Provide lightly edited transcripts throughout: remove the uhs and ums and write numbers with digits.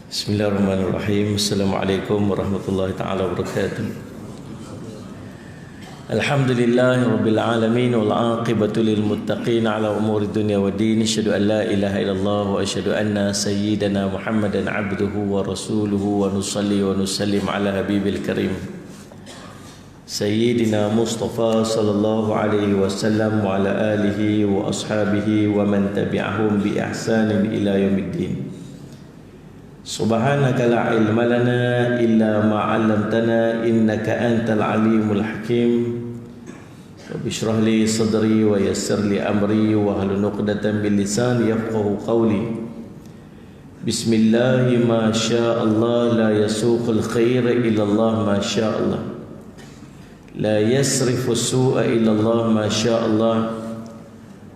Bismillahirrahmanirrahim. Assalamualaikum warahmatullahi taala wabarakatuh. Alhamdulillahi rabbil alamin wal aqibatu lil muttaqin ala umuri dunya waddin. Asyhadu an la ilaha illallah wa asyhadu anna sayyidana Muhammadan abduhu wa rasuluhu wa nusalli wa nusallim ala habibil karim Sayyidina Mustafa sallallahu alaihi wasallam wa ala alihi wa ashabihi wa man tabi'ahum bi ihsanin ila yaumiddin. Subhanaka la ilma lana illa ma 'allamtana innaka antal alimul hakim. Rabbi shrah li sadri wa yassir li amri wa hlul 'uqdatam min lisani yafqahu qawli. Bismillah ma syaa Allah la yasuqul khaira illa Allah ma syaa Allah. La yasrifu su'a illa Allah ma syaa Allah.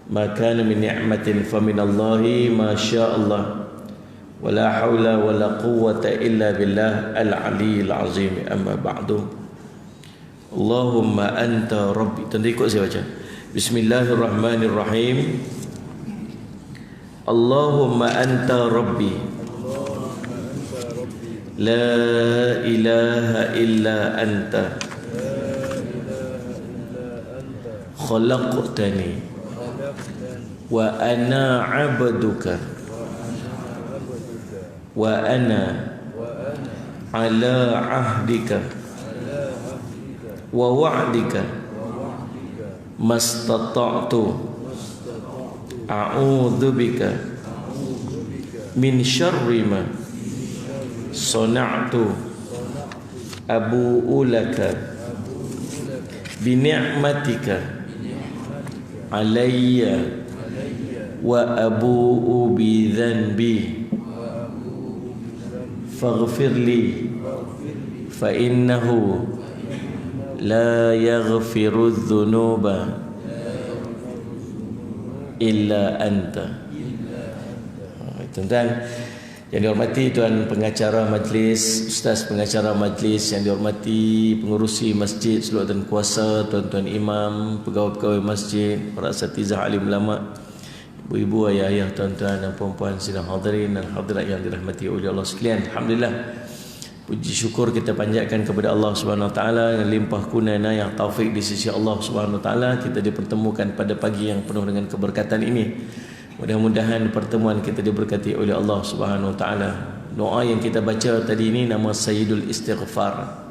Ma kana min ni'matin fa min Allah ma syaa Allah. ولا حول ولا قوة إلا بالله العلي العظيم أما بعد اللهم أنت ربي. Tadi ikut saya baca. Bismillahirrahmanirrahim. Allahumma anta rabbi la ilaha illa anta khalaqtani wa ana 'abduka wa ana ala ahdika wa wa'dika mastata'tu a'udzu bika min syarri ma sana'tu abu'u laka bi ni'matika alayya wa abu'u bi dhanbi faghfir li fa innahu la yaghfiru dhunuba illa anta. Tuan-tuan yang dihormati tuan pengacara majlis, ustaz pengacara majlis yang dihormati pengurusi masjid, seluruh dan kuasa, tuan-tuan imam, pegawai-pegawai masjid, para asatizah alim ulama, ibu-ibu, ayah-ayah, tuan-tuan dan puan-puan sidang hadirin dan hadirat yang dirahmati oleh Allah sekalian. Alhamdulillah, puji syukur kita panjatkan kepada Allah Subhanahu Wa Taala yang limpah kurnia yang taufik di sisi Allah Subhanahu Wa Taala. Kita dipertemukan pada pagi yang penuh dengan keberkatan ini. Mudah-mudahan pertemuan kita diberkati oleh Allah Subhanahu Wa Taala. Doa yang kita baca tadi ini nama Sayyidul Istighfar.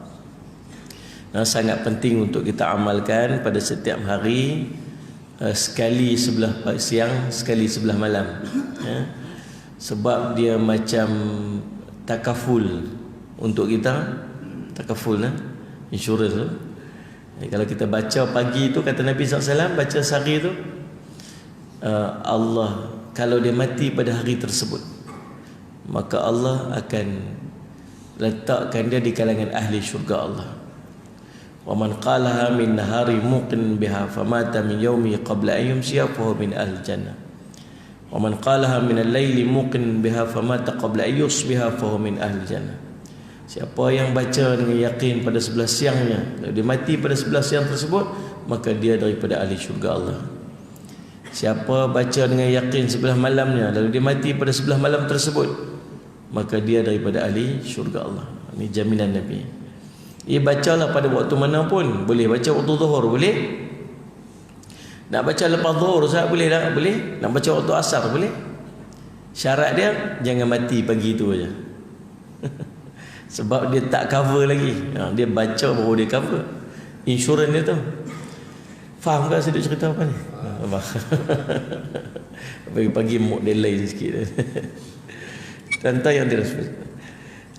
Nah, sangat penting untuk kita amalkan pada setiap hari. Sekali sebelah siang, sekali sebelah malam, ya. Sebab dia macam takaful untuk kita, takaful, insurans tu. Kalau kita baca pagi tu, kata Nabi SAW, baca sehari tu, Allah kalau dia mati pada hari tersebut, maka Allah akan letakkan dia di kalangan ahli syurga Allah. Wa man qalaha min nahari muqin biha famata min yaumi qabla an yumsiya fa huwa min ahli jannah. Wa man qalaha min al-laili muqin biha famata qabla an yusbiha fa huwa min ahli jannah. Siapa yang baca dengan yakin pada sebelah siangnya, lalu dia mati pada sebelah siang tersebut, maka dia daripada ahli syurga Allah. Siapa baca dengan yakin sebelah malamnya, lalu dia mati pada sebelah malam tersebut, maka dia daripada ahli syurga Allah. Ini jaminan Nabi. Bacalah pada waktu mana pun. Boleh baca waktu zuhur, boleh. Nak baca lepas zuhur, Ustaz, boleh tak? Boleh. Nak baca waktu asar, boleh. Syarat dia, jangan mati pagi tu aja. Sebab dia tak cover lagi. Dia baca baru dia cover. Insurans dia tu. Faham tak saya cerita apa ni? Pagi-pagi mood dia lain sikit. Tentang yang direspon.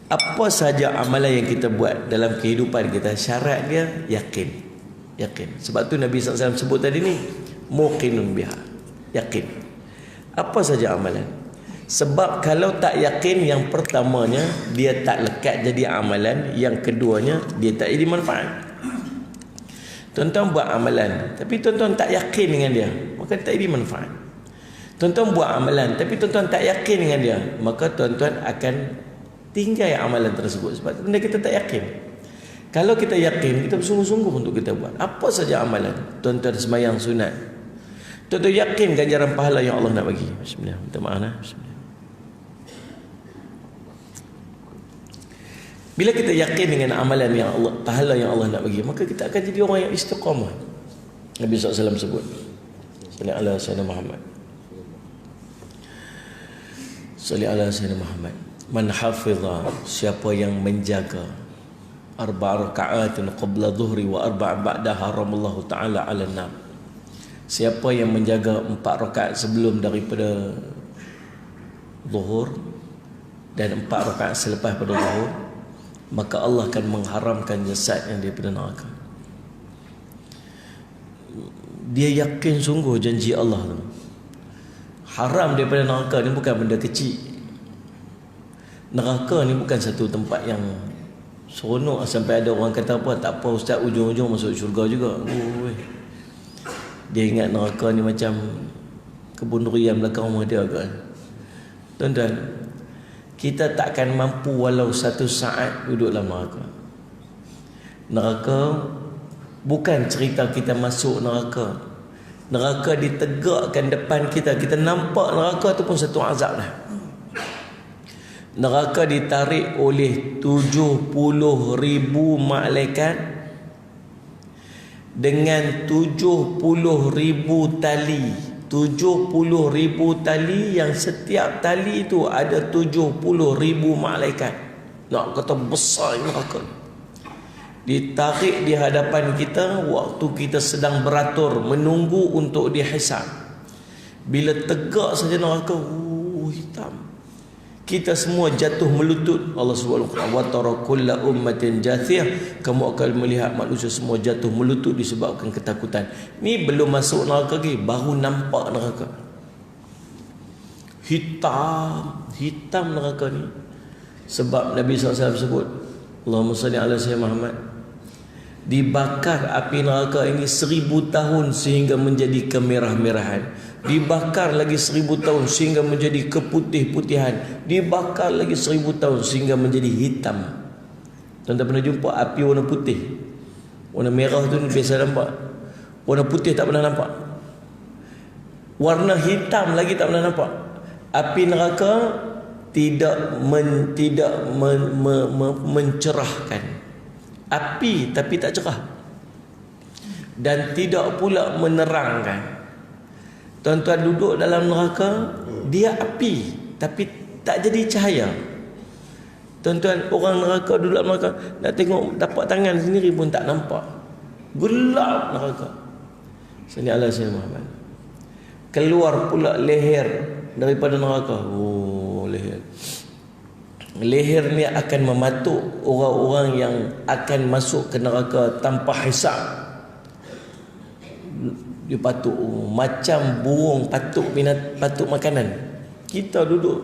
Apa saja amalan yang kita buat dalam kehidupan kita, syarat dia yakin. Yakin. Sebab tu Nabi SAW sebut tadi ni, muqinun biha, yakin. Apa saja amalan. Sebab kalau tak yakin, yang pertamanya dia tak lekat jadi amalan, yang keduanya dia tak jadi manfaat. Tuan-tuan buat amalan tapi tuan-tuan tak yakin dengan dia, maka tak jadi manfaat. Tuan-tuan buat amalan tapi tuan-tuan tak yakin dengan dia, maka tuan-tuan akan tinggal amalan tersebut sebab benda kita tak yakin. Kalau kita yakin, kita bersungguh-sungguh untuk kita buat apa saja amalan. Tuan-tuan sembahyang sunat, tuan-tuan yakin ganjaran pahala yang Allah nak bagi. Bismillah, minta maaf. Bismillah. Bila kita yakin dengan amalan yang Allah, pahala yang Allah nak bagi, maka kita akan jadi orang yang istiqamah. Nabi SAW sebut, salli ala sayyidina Muhammad, salli ala sayyidina Muhammad, man hafidha, siapa yang menjaga arba' raka'atin qabla dhuhri wa arba' ba'da haramallahu ta'ala 'ala nar. Siapa yang menjaga 4 rakaat sebelum daripada zuhur dan 4 rakaat selepas pada zuhur, maka Allah akan mengharamkan jasadnya daripada neraka. Dia yakin sungguh janji Allah tu. Haram daripada neraka ni bukan benda kecil. Neraka ni bukan satu tempat yang seronok sampai ada orang kata apa, tak apa ustaz, ujung-ujung masuk syurga juga. Dia ingat neraka ni macam kebun durian belakang rumah dia kan. Tuan-tuan, kita takkan mampu walau satu saat duduk dalam neraka. Neraka bukan cerita kita masuk neraka. Neraka ditegakkan depan kita. Kita nampak neraka tu pun satu azab dah. Neraka ditarik oleh 70,000 malaikat dengan 70,000 tali. 70,000 tali yang setiap tali itu ada 70,000 malaikat. Nak kata besar neraka. Ditarik di hadapan kita waktu kita sedang beratur menunggu untuk dihisab. Bila tegak saja neraka, hitam. Kita semua jatuh melutut. Allah SWT, wa tara kulla ummatin jathiyah, kamu akan melihat manusia semua jatuh melutut disebabkan ketakutan. Ni belum masuk neraka lagi, baru nampak neraka. Hitam neraka ni. Sebab Nabi SAW sebut, Allahumma salli ala sayyidina Muhammad, dibakar api neraka ini 1000 tahun sehingga menjadi kemerah-merahan. Dibakar lagi 1000 tahun sehingga menjadi keputih-putihan. Dibakar lagi 1000 tahun sehingga menjadi hitam. Tuan-tuan pernah jumpa api warna putih? Warna merah tu biasa nampak. Warna putih tak pernah nampak. Warna hitam lagi tak pernah nampak. Api neraka tidak mencerahkan. Api tapi tak cerah. Dan tidak pula menerangkan. Tuan-tuan duduk dalam neraka, dia api tapi tak jadi cahaya. Tuan-tuan, orang neraka duduk dalam neraka, nak tengok tapak tangan sendiri pun tak nampak. Gelap neraka. Salli ala sayyidina Muhammad. Keluar pula leher daripada neraka. Leher. Leher ni akan mematuk orang-orang yang akan masuk ke neraka tanpa hisab. Dia patuk macam burung patuk makanan. Kita duduk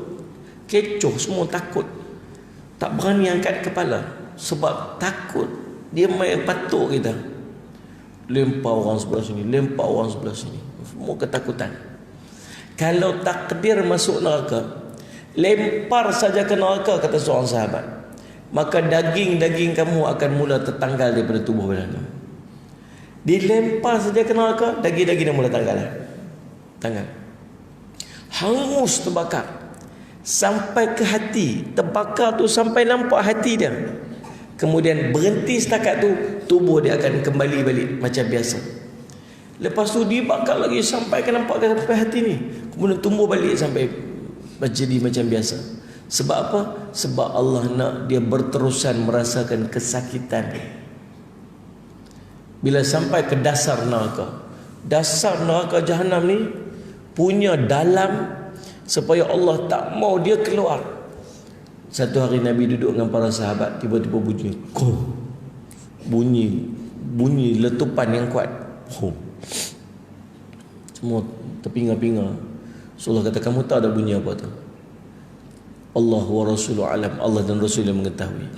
kecoh, semua takut, tak berani angkat kepala sebab takut dia main patuk kita. Lempar orang sebelah sini, lempar orang sebelah sini, semua ketakutan. Kalau takdir masuk neraka, lempar saja ke neraka, kata seorang sahabat, maka daging-daging kamu akan mula tertanggal daripada tubuh badan. Dilempar saja ke neraka, daging-daging dah mula tanggal. Hangus, terbakar sampai ke hati. Terbakar tu sampai nampak hati dia. Kemudian berhenti setakat tu, tubuh dia akan kembali balik macam biasa. Lepas tu dibakar lagi sampai ke nampak sampai hati ni. Kemudian tumbuh balik sampai jadi macam biasa. Sebab apa? Sebab Allah nak dia berterusan merasakan kesakitan. Bila sampai ke dasar neraka, dasar neraka Jahannam ni punya dalam supaya Allah tak mau dia keluar. Satu hari Nabi duduk dengan para sahabat, tiba-tiba bunyi bunyi letupan yang kuat. Semua terpinga-pinga. Rasulullah kata, kamu tahu ada bunyi apa tu? Allah wa Rasuluhu alam, Allah dan Rasul yang mengetahui.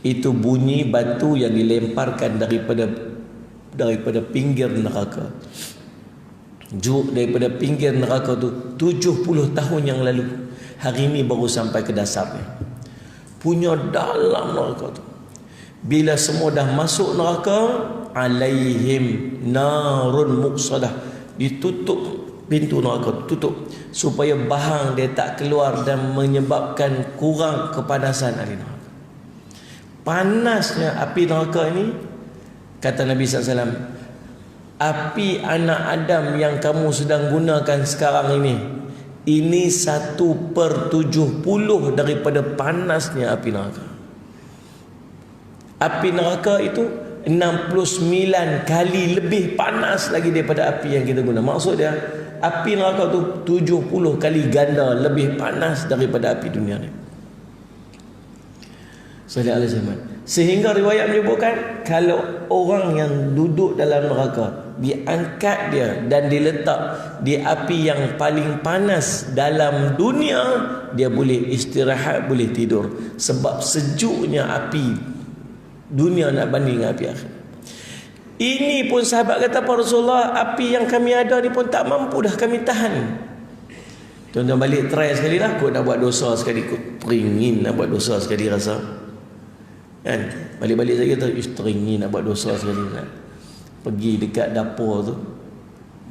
Itu bunyi batu yang dilemparkan daripada pinggir neraka. Daripada pinggir neraka tu 70 tahun yang lalu. Hari ini baru sampai ke dasarnya. Punya dalam neraka tu. Bila semua dah masuk neraka, alaihim narun muqsadah, ditutup pintu neraka, tutup supaya bahang dia tak keluar dan menyebabkan kurang kepanasan ahli neraka. panasnya api neraka ini, kata Nabi SAW, api anak Adam yang kamu sedang gunakan sekarang ini 1/70 daripada panasnya api neraka. Api neraka itu 69 kali lebih panas lagi daripada api yang kita guna. Maksud dia, api neraka tu 70 kali ganda lebih panas daripada api dunia ni. Sallallahu alaihi wasallam. Sehingga riwayat menyebutkan, kalau orang yang duduk dalam neraka diangkat dia dan diletak di api yang paling panas dalam dunia, dia boleh istirahat, boleh tidur. Sebab sejuknya api dunia nak banding dengan api akhir. Ini pun sahabat kata, Pak Rasulullah, api yang kami ada ni pun tak mampu dah kami tahan. Tuan-tuan balik try sekali lah. Kau nak buat dosa sekali, kau teringin nak buat dosa sekali rasa, kan? Balik-balik saya kata, teringin nak buat dosa sekali nak. Pergi dekat dapur tu,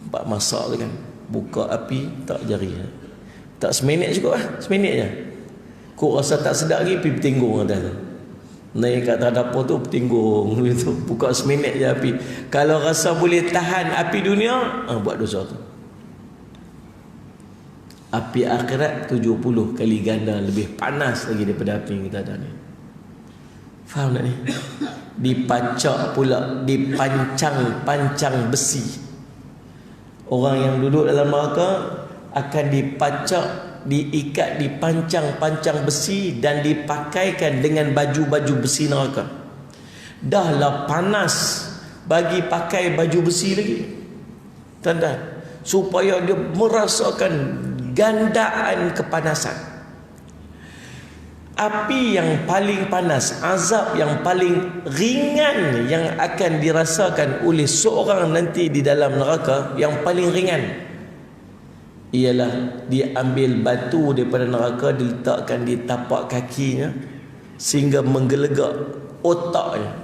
buat masak tu kan, buka api, tak jari, tak seminit cukup lah, seminit je. Kau rasa tak sedap lagi, pergi bertinggung atas tu, naik kat atas dapur tu, bertinggung gitu. Buka seminit je api. Kalau rasa boleh tahan api dunia, buat dosa tu. Api akhirat 70 kali ganda lebih panas lagi daripada api yang kita ada ni. Faham tak ni? Dipacak pula, dipancang-pancang besi. Orang yang duduk dalam neraka akan dipacak, diikat, dipancang-pancang besi dan dipakaikan dengan baju-baju besi neraka. Dahlah panas bagi pakai baju besi lagi, tanda supaya dia merasakan gandaan kepanasan. Api yang paling panas, azab yang paling ringan yang akan dirasakan oleh seorang nanti di dalam neraka, yang paling ringan ialah diambil batu daripada neraka, diletakkan di tapak kakinya sehingga menggelegak otaknya.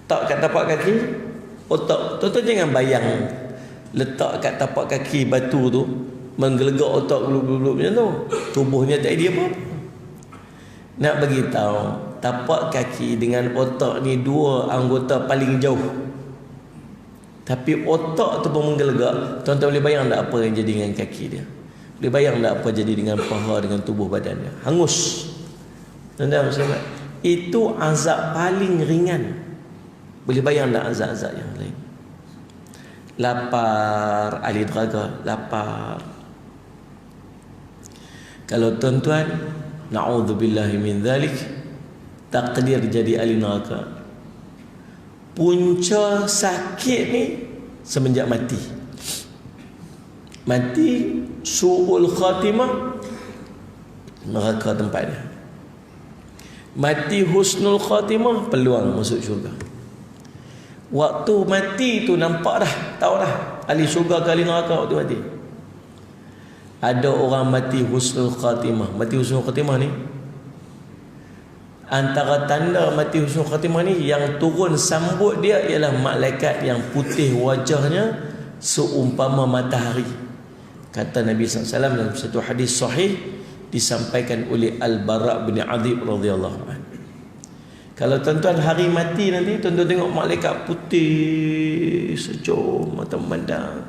Tak kat tapak kaki, otak. Tuan-tuan jangan bayang letak kat tapak kaki batu tu, menggelegak otak geluk-geluk macam tu, tubuhnya tak ada apa. Nak bagi tahu, tapak kaki dengan otak ni dua anggota paling jauh. Tapi otak tu pun menggelegak. Tuan-tuan boleh bayang tak apa yang jadi dengan kaki dia? Boleh bayang tak apa jadi dengan paha, dengan tubuh badannya? Hangus. Tuan-tuan bersama, itu azab paling ringan. Boleh bayang tak azab-azab yang lain? Lapar, ahli neraka, lapar. Kalau tuan-tuan, na'udzubillahi min dzalik, takdir jadi ahli neraka, punca sakit ni semenjak mati. Mati, su'ul khatimah, neraka tempatnya. Mati husnul khatimah, peluang masuk syurga. Waktu mati tu nampak dah, tahu dah ahli syurga ke ahli neraka waktu mati. Ada orang mati husnul khatimah. Mati husnul khatimah ni, antara tanda mati husnul khatimah ni, yang turun sambut dia ialah malaikat yang putih wajahnya seumpama matahari. Kata Nabi SAW dalam satu hadis sahih, disampaikan oleh Al-Bara' bin Adhib radhiyallahu anhu. Kalau tuan-tuan hari mati nanti, tuan-tuan tengok malaikat putih sejuk, mata memandang,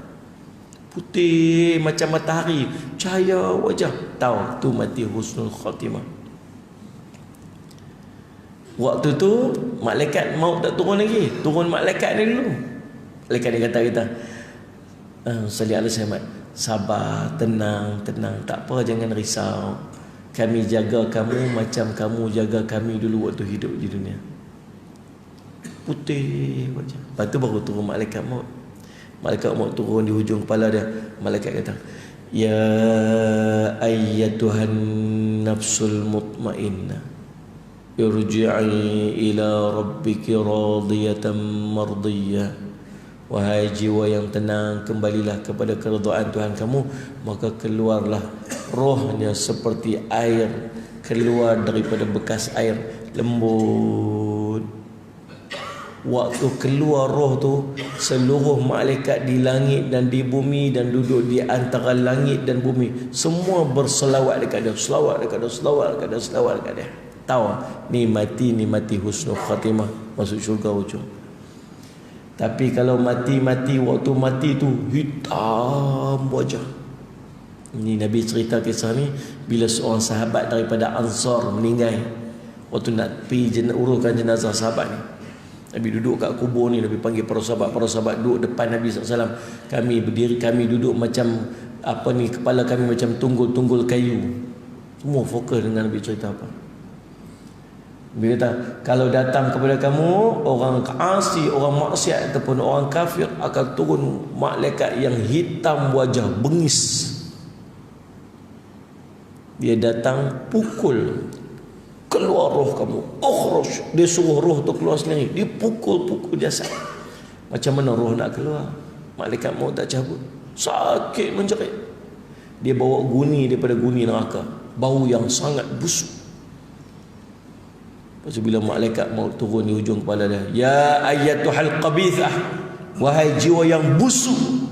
putih macam matahari, cahaya wajah, tahu tu mati husnul khatimah. Waktu tu malaikat maut tak turun lagi, turun malaikat ni dulu. Malaikat ni kata kita, sallallahu alaihi wasallam, sabar, tenang, tak apa, jangan risau. Kami jaga kamu macam kamu jaga kami dulu waktu hidup di dunia. Putih wajah. Lepas tu baru turun malaikat maut. Malaikat maut turun di hujung kepala dia. Malaikat kata, ya ayyatuhan nafsul mutmainnah, irji'i ila rabbiki radiyatan mardiyah. Wahai jiwa yang tenang, kembalilah kepada keridhaan Tuhan kamu. Maka keluarlah rohnya seperti air keluar daripada bekas air, lembut. Waktu keluar roh tu, seluruh malaikat di langit dan di bumi dan duduk di antara langit dan bumi semua berselawat dekat dia, selawat dekat dia, selawat dekat dia, selawat dekat dia. tahu ni mati husnul khatimah, masuk syurga ujung. Tapi kalau mati waktu mati tu hitam wajah. Ini Nabi cerita kisah ni bila seorang sahabat daripada Ansar meninggal. Waktu nak pergi uruskan jenazah sahabat ni, Nabi duduk kat kubur ni, Nabi panggil para sahabat duduk depan Nabi SAW. Kami berdiri, kami duduk macam apa ni, kepala kami macam tunggul-tunggul kayu. Semua fokus dengan Nabi cerita apa. Nabi kata, kalau datang kepada kamu orang asi, orang maksiat ataupun orang kafir, akan turun malaikat yang hitam wajah, bengis. Dia datang pukul, keluar roh kamu, ukhruj. Dia suruh roh tu keluar sendiri, dia pukul dia sakit. Macam mana roh nak keluar? Malaikat maut tak cabut, sakit menjerit. Dia bawa guni daripada guni neraka, bau yang sangat busuk. Lepas tu bila malaikat maut turun di hujung kepala dia, ya ayyatuhal qabithah, wahai jiwa yang busuk,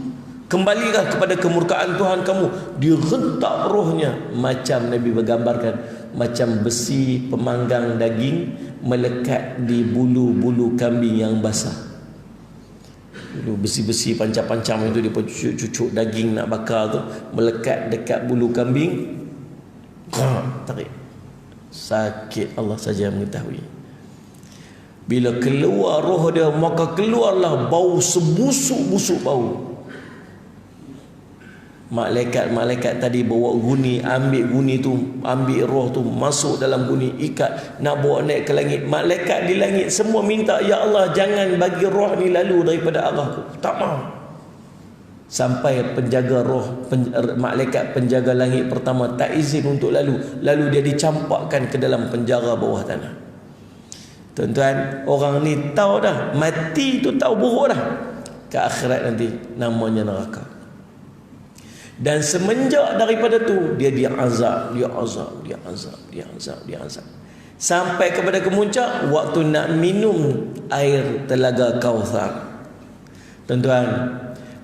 kembalilah kepada kemurkaan Tuhan kamu. Dia rentak rohnya, macam Nabi bergambarkan, macam besi pemanggang daging melekat di bulu-bulu kambing yang basah. Dulu besi-besi pancam-pancam itu dia cucuk daging nak bakar tu, melekat dekat bulu kambing. Tarik, sakit, Allah saja yang mengetahui. Bila keluar roh dia, maka keluarlah bau sebusuk-busuk bau. Malaikat tadi bawa guni, ambil guni tu, ambil roh tu, masuk dalam guni, ikat, nak bawa naik ke langit. Malaikat di langit semua minta, ya Allah jangan bagi roh ni lalu daripada arahku. Tak mahu. Sampai penjaga roh, malaikat penjaga langit pertama tak izin untuk lalu. Lalu dia dicampakkan ke dalam penjara bawah tanah. Tuan-tuan, orang ni tahu dah, mati tu tahu buruk dah. Ke akhirat nanti namanya neraka. Dan semenjak daripada tu dia azab. Sampai kepada kemuncak waktu nak minum air telaga Kautsar. Tuan-tuan,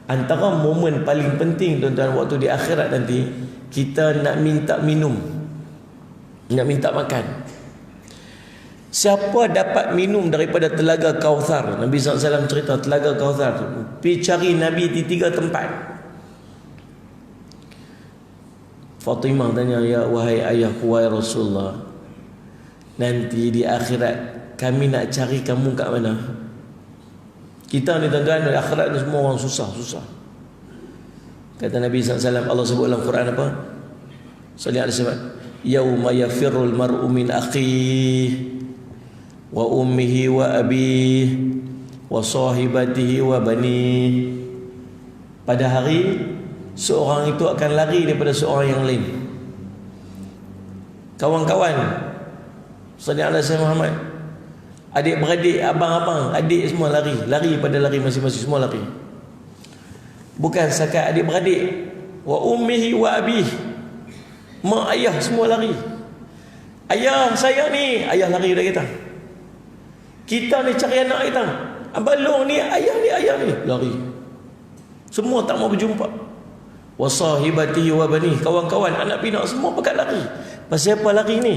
antara momen paling penting tuan-tuan waktu di akhirat nanti, kita nak minta minum, nak minta makan. Siapa dapat minum daripada telaga Kautsar? Nabi SAW cerita telaga Kautsar tu, pergi cari Nabi di 3 tempat. Fatimah tanya, ya wahai ayahku, wahai Rasulullah, nanti di akhirat kami nak cari kamu kat mana? Kita ni tuan-tuan, di akhirat ni semua orang susah. Kata Nabi SAW, Allah sebut dalam Quran apa? Sallallahu alaihi wasallam, yauma yafirrul mar'u min akhihi wa ummihi wa abihi wa sahibatihi wa banihi. Pada hari seorang itu akan lari daripada seorang yang lain. Kawan-kawan Sallallahu alaihi wasallam Muhammad, adik-beradik, abang-abang, adik semua lari pada lari masing-masing, semua lari. Bukan sakat adik-beradik, wa ummihi wa abihi, mak ayah semua lari. Ayah saya ni, ayah lari dari kita. Kita ni cari anak kita. Abang ni, ayah ni lari. Semua tak mau berjumpa. Wa sahibatihi wa bani, kawan-kawan, anak pinak semua pakat lari. Pasal apa lari ni?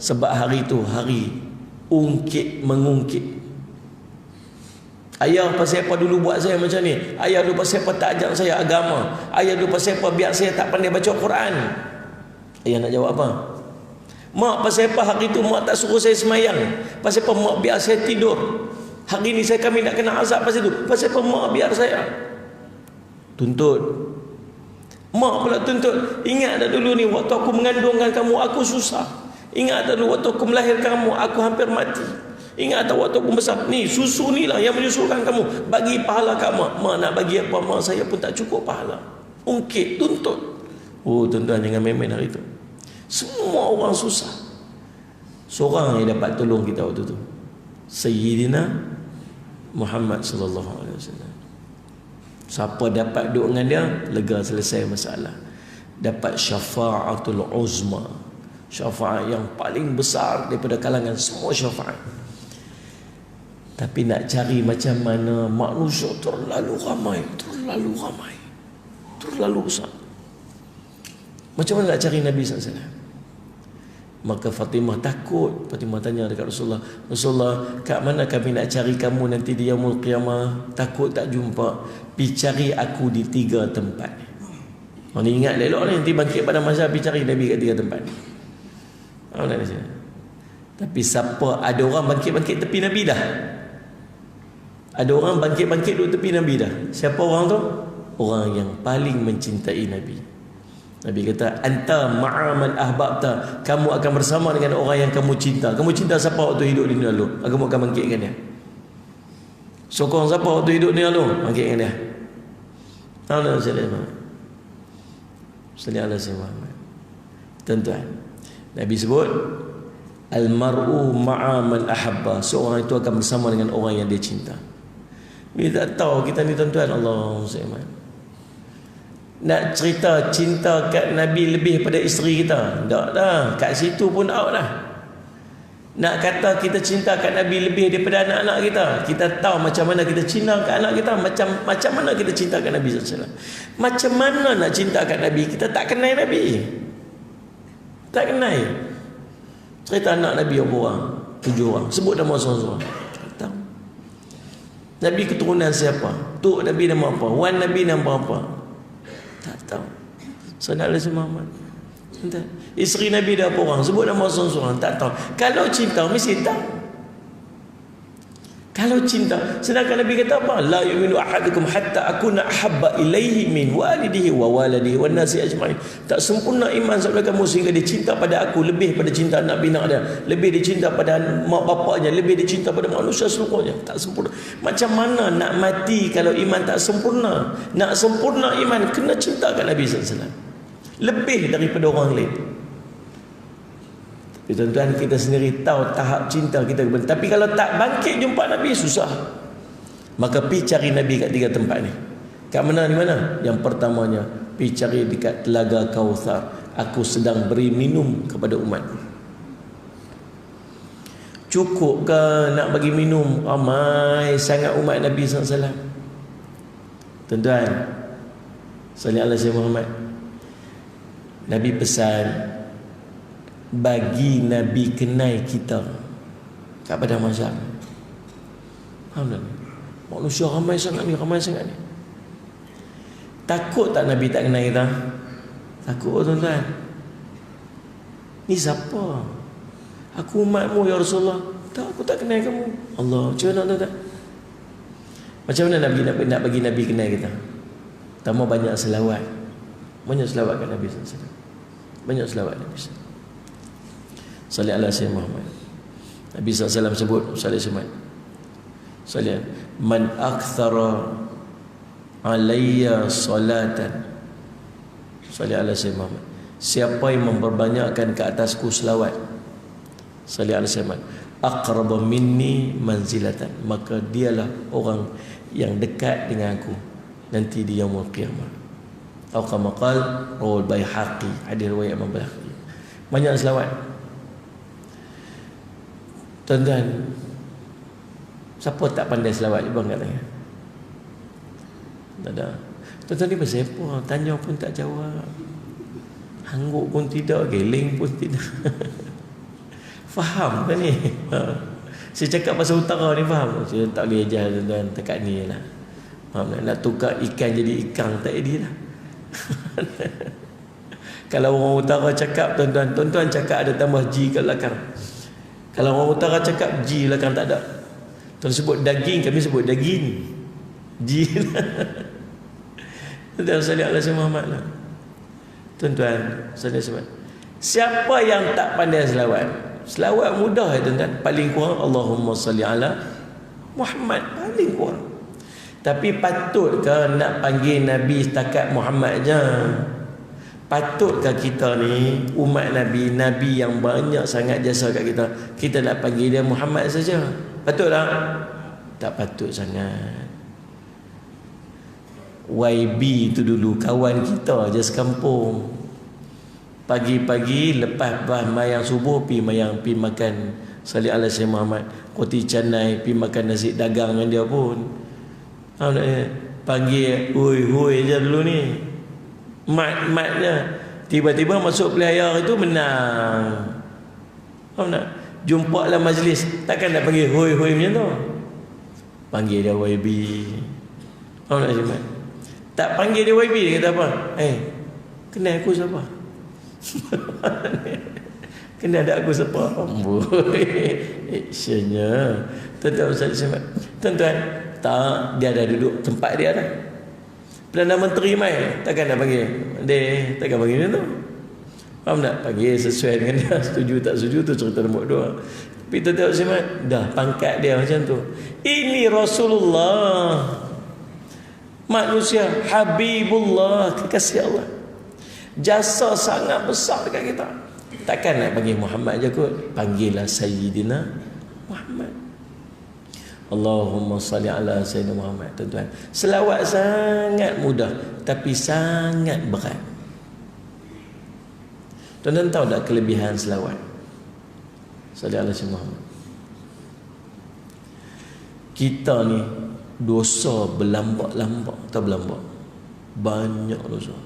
Sebab hari tu hari ungkit mengungkit. Ayah pasal apa dulu buat saya macam ni? Ayah dulu pasal apa tak ajak saya agama? Ayah dulu pasal apa biar saya tak pandai baca Quran? Ayah nak jawab apa? Mak pasal apa hari tu mak tak suruh saya semayang? Pasal apa mak biar saya tidur? Hari ni kami nak kena azab pasal tu. Pasal apa mak biar saya? Tuntut. Mak pula tuntut. Ingat tak dulu ni waktu aku mengandungkan kamu, aku susah. Ingat tak dulu waktu aku melahirkan kamu, aku hampir mati. Ingat tak waktu aku besar, ni susu ni lah yang menyusukan kamu, bagi pahala kat mak. Mak nak bagi apa, mak saya pun tak cukup pahala. Ungkit, tuntut. Oh tuan-tuan, jangan main-main hari tu. Semua orang susah. Seorang yang dapat tolong kita waktu tu, Sayyidina Muhammad sallallahu alaihi wasallam. Siapa dapat duduk dengan dia, lega, selesai masalah. Dapat syafa'atul uzma, syafaat yang paling besar daripada kalangan semua syafaat. Tapi nak cari macam mana, manusia terlalu ramai, terlalu besar. Macam mana nak cari Nabi SAW? Maka Fatimah takut. Fatimah tanya dekat Rasulullah, Rasulullah, kat mana kami nak cari kamu nanti di yaumul qiyamah? Takut tak jumpa. Pergi cari aku di 3 tempat. Ni ingat elok ni, nanti bangkit pada masa pergi cari Nabi kat 3 tempat. Tapi siapa, ada orang bangkit-bangkit tepi Nabi dah. Ada orang bangkit-bangkit duduk tepi Nabi dah. Siapa orang tu? Orang yang paling mencintai Nabi. Nabi kata, anta ma'aman ahbabta, kamu akan bersama dengan orang yang kamu cinta. Kamu cinta siapa waktu hidup di dunia lalu? Kamu akan bangkitkan dia. Sokong siapa waktu hidup di dunia lalu? Bangkitkan dia. Sallallahu alaihi wasallam. Tuan-tuan, Nabi sebut al-mar'u ma'aman ahabba, seorang itu akan bersama dengan orang yang dia cinta. Kita tak tahu kita ni tuan-tuan, Allahumma salli. Nak cerita cinta kat Nabi lebih pada isteri kita, tak dah, kat situ pun out dah. Nak kata kita cinta kat Nabi lebih daripada anak-anak kita, kita tahu macam mana kita cinta kat anak kita, macam mana kita cinta kat Nabi SAW. Macam mana nak cinta kat Nabi, kita tak kenal Nabi, tak kenal. Cerita anak Nabi berapa orang? 7 orang, sebut nama seorang-seorang. Tak tahu Nabi keturunan siapa, Tok Nabi nama apa, Wan Nabi nama apa, tak tahu. Sallallahu alaihi wasallam. Isteri Nabi dah apa orang, sebut nama seorang-seorang, tak tahu. Kalau cinta mesti tahu. Kalau cinta, sedangkan Nabi kata apa? La yu'minu ahadukum hatta akuna ahabba ilaihi min walidihi wa waladihi wan nasi ajma'in. Tak sempurna iman saudara kamu sehingga dia cinta pada aku lebih pada cinta anak bina dia, lebih dia cinta pada mak bapaknya, lebih dia cinta pada manusia seluruhnya. Tak sempurna. Macam mana nak mati kalau iman tak sempurna? Nak sempurna iman kena cinta kat Nabi sallallahu alaihi wasallam lebih daripada orang lain. Tapi tuan-tuan, kita sendiri tahu tahap cinta kita. Tapi kalau tak bangkit jumpa Nabi, susah. Maka pergi cari Nabi kat 3 tempat ni. Kat mana, di mana? Yang pertamanya, pergi cari dekat Telaga Kautsar. Aku sedang beri minum kepada umat. Cukup ke nak bagi minum ramai sangat umat Nabi SAW? Tuan-tuan, sallallahu alaihi Muhammad, Nabi pesan, bagi Nabi kenai kita kat padang mahsyar. Alhamdulillah. Manusia ramai sangat ni, ramai sangat ni. Takut tak Nabi tak kenal kita? Takut tuan-tuan. Ni siapa? Aku umatmu ya Rasulullah. Tak, aku tak kenal kamu. Allah, macam mana tuan-tuan? Macam mana Nabi nak bagi Nabi kenal kita? Pertama, banyak selawat. Banyak selawat kat Nabi SAW. Banyak selawat Nabi SAW. Sallallahu alaihi Muhammad. Nabi SAW sebut, sallallahu alaihi man akthara alayya salatan, sallallahu alaihi Muhammad, siapa yang memperbanyakkan ke atasku selawat, sallallahu alaihi wasallam, aqraba minni manzilatan, maka dialah orang yang dekat dengan aku nanti di yaumul qiyamah. Atau kama qala rawal Baihaqi, hadis riwayat Imam Baihaqi. Banyak selawat. Tuan-tuan, siapa tak pandai selawat? Cuba angkat tangan. Tak ada. Tuan-tuan ni pasal apa? Tanya pun tak jawab, hangguk pun tidak, geleng pun tidak. Faham kan ni? Saya cakap pasal utara ni faham? Saya tak boleh ajar tuan-tuan, dekat ni lah. Faham tak? Nak tukar ikan jadi ikan tak jadi lah. Kalau orang utara cakap, tuan-tuan cakap ada tambah G kat belakang. Kalau orang utara cakap G belakang tak ada. Tuan sebut daging, kami sebut daging. G lah. Tuan-tuan sallallahu alaihi Muhammad lah. Tuan-tuan sallallahu alaihi. Siapa yang tak pandai selawat? Selawat mudah ya tuan-tuan. Paling kurang Allahumma salli ala Muhammad, paling kurang. Tapi patutkah nak panggil Nabi setakat Muhammad je? Patutkah kita ni umat Nabi, Nabi yang banyak sangat jasa kat kita, kita nak panggil dia Muhammad saja? Patut tak? Tak patut sangat. YB tu dulu kawan kita je sekampung. Pagi-pagi lepas mayang subuh pi makan sallallahu alaihi Muhammad, roti canai, pi makan nasi dagang dengan dia pun. Panggil hui je dulu ni. Mat-matnya tiba-tiba masuk pelihara itu menang. Faham tak? Jumpa dalam majlis, takkan nak panggil hoi-hoi macam tu. Panggil dia YB. Faham tak Syekh? Tak panggil dia YB, dia kata apa? Kenal aku siapa? Kenal tak aku siapa? Actionnya. Tuan-tuan Ustaz Syekh. Tuan-tuan, tak, dia dah duduk tempat dia dah. Perdana Menteri mai, takkan nak panggil. Dia takkan panggil dia tu. Faham tak? Panggil sesuai dengan dia. Setuju tak setuju tu cerita nombor 2. Tapi tuan-tuan Syekh, dah pangkat dia macam tu. Ini Rasulullah, manusia Habibullah, kekasih Allah, jasa sangat besar dekat kita. Takkan nak panggil Muhammad je kot. Panggillah Sayyidina Muhammad. Allahumma salli ala Sayyidina Muhammad. Tuan-tuan, selawat sangat mudah tapi sangat berat. Tuan-tuan tahu tak kelebihan selawat? Salli ala Sayyidina Muhammad. Kita ni dosa berlambak-lambak, tak berlambak, banyak dosa.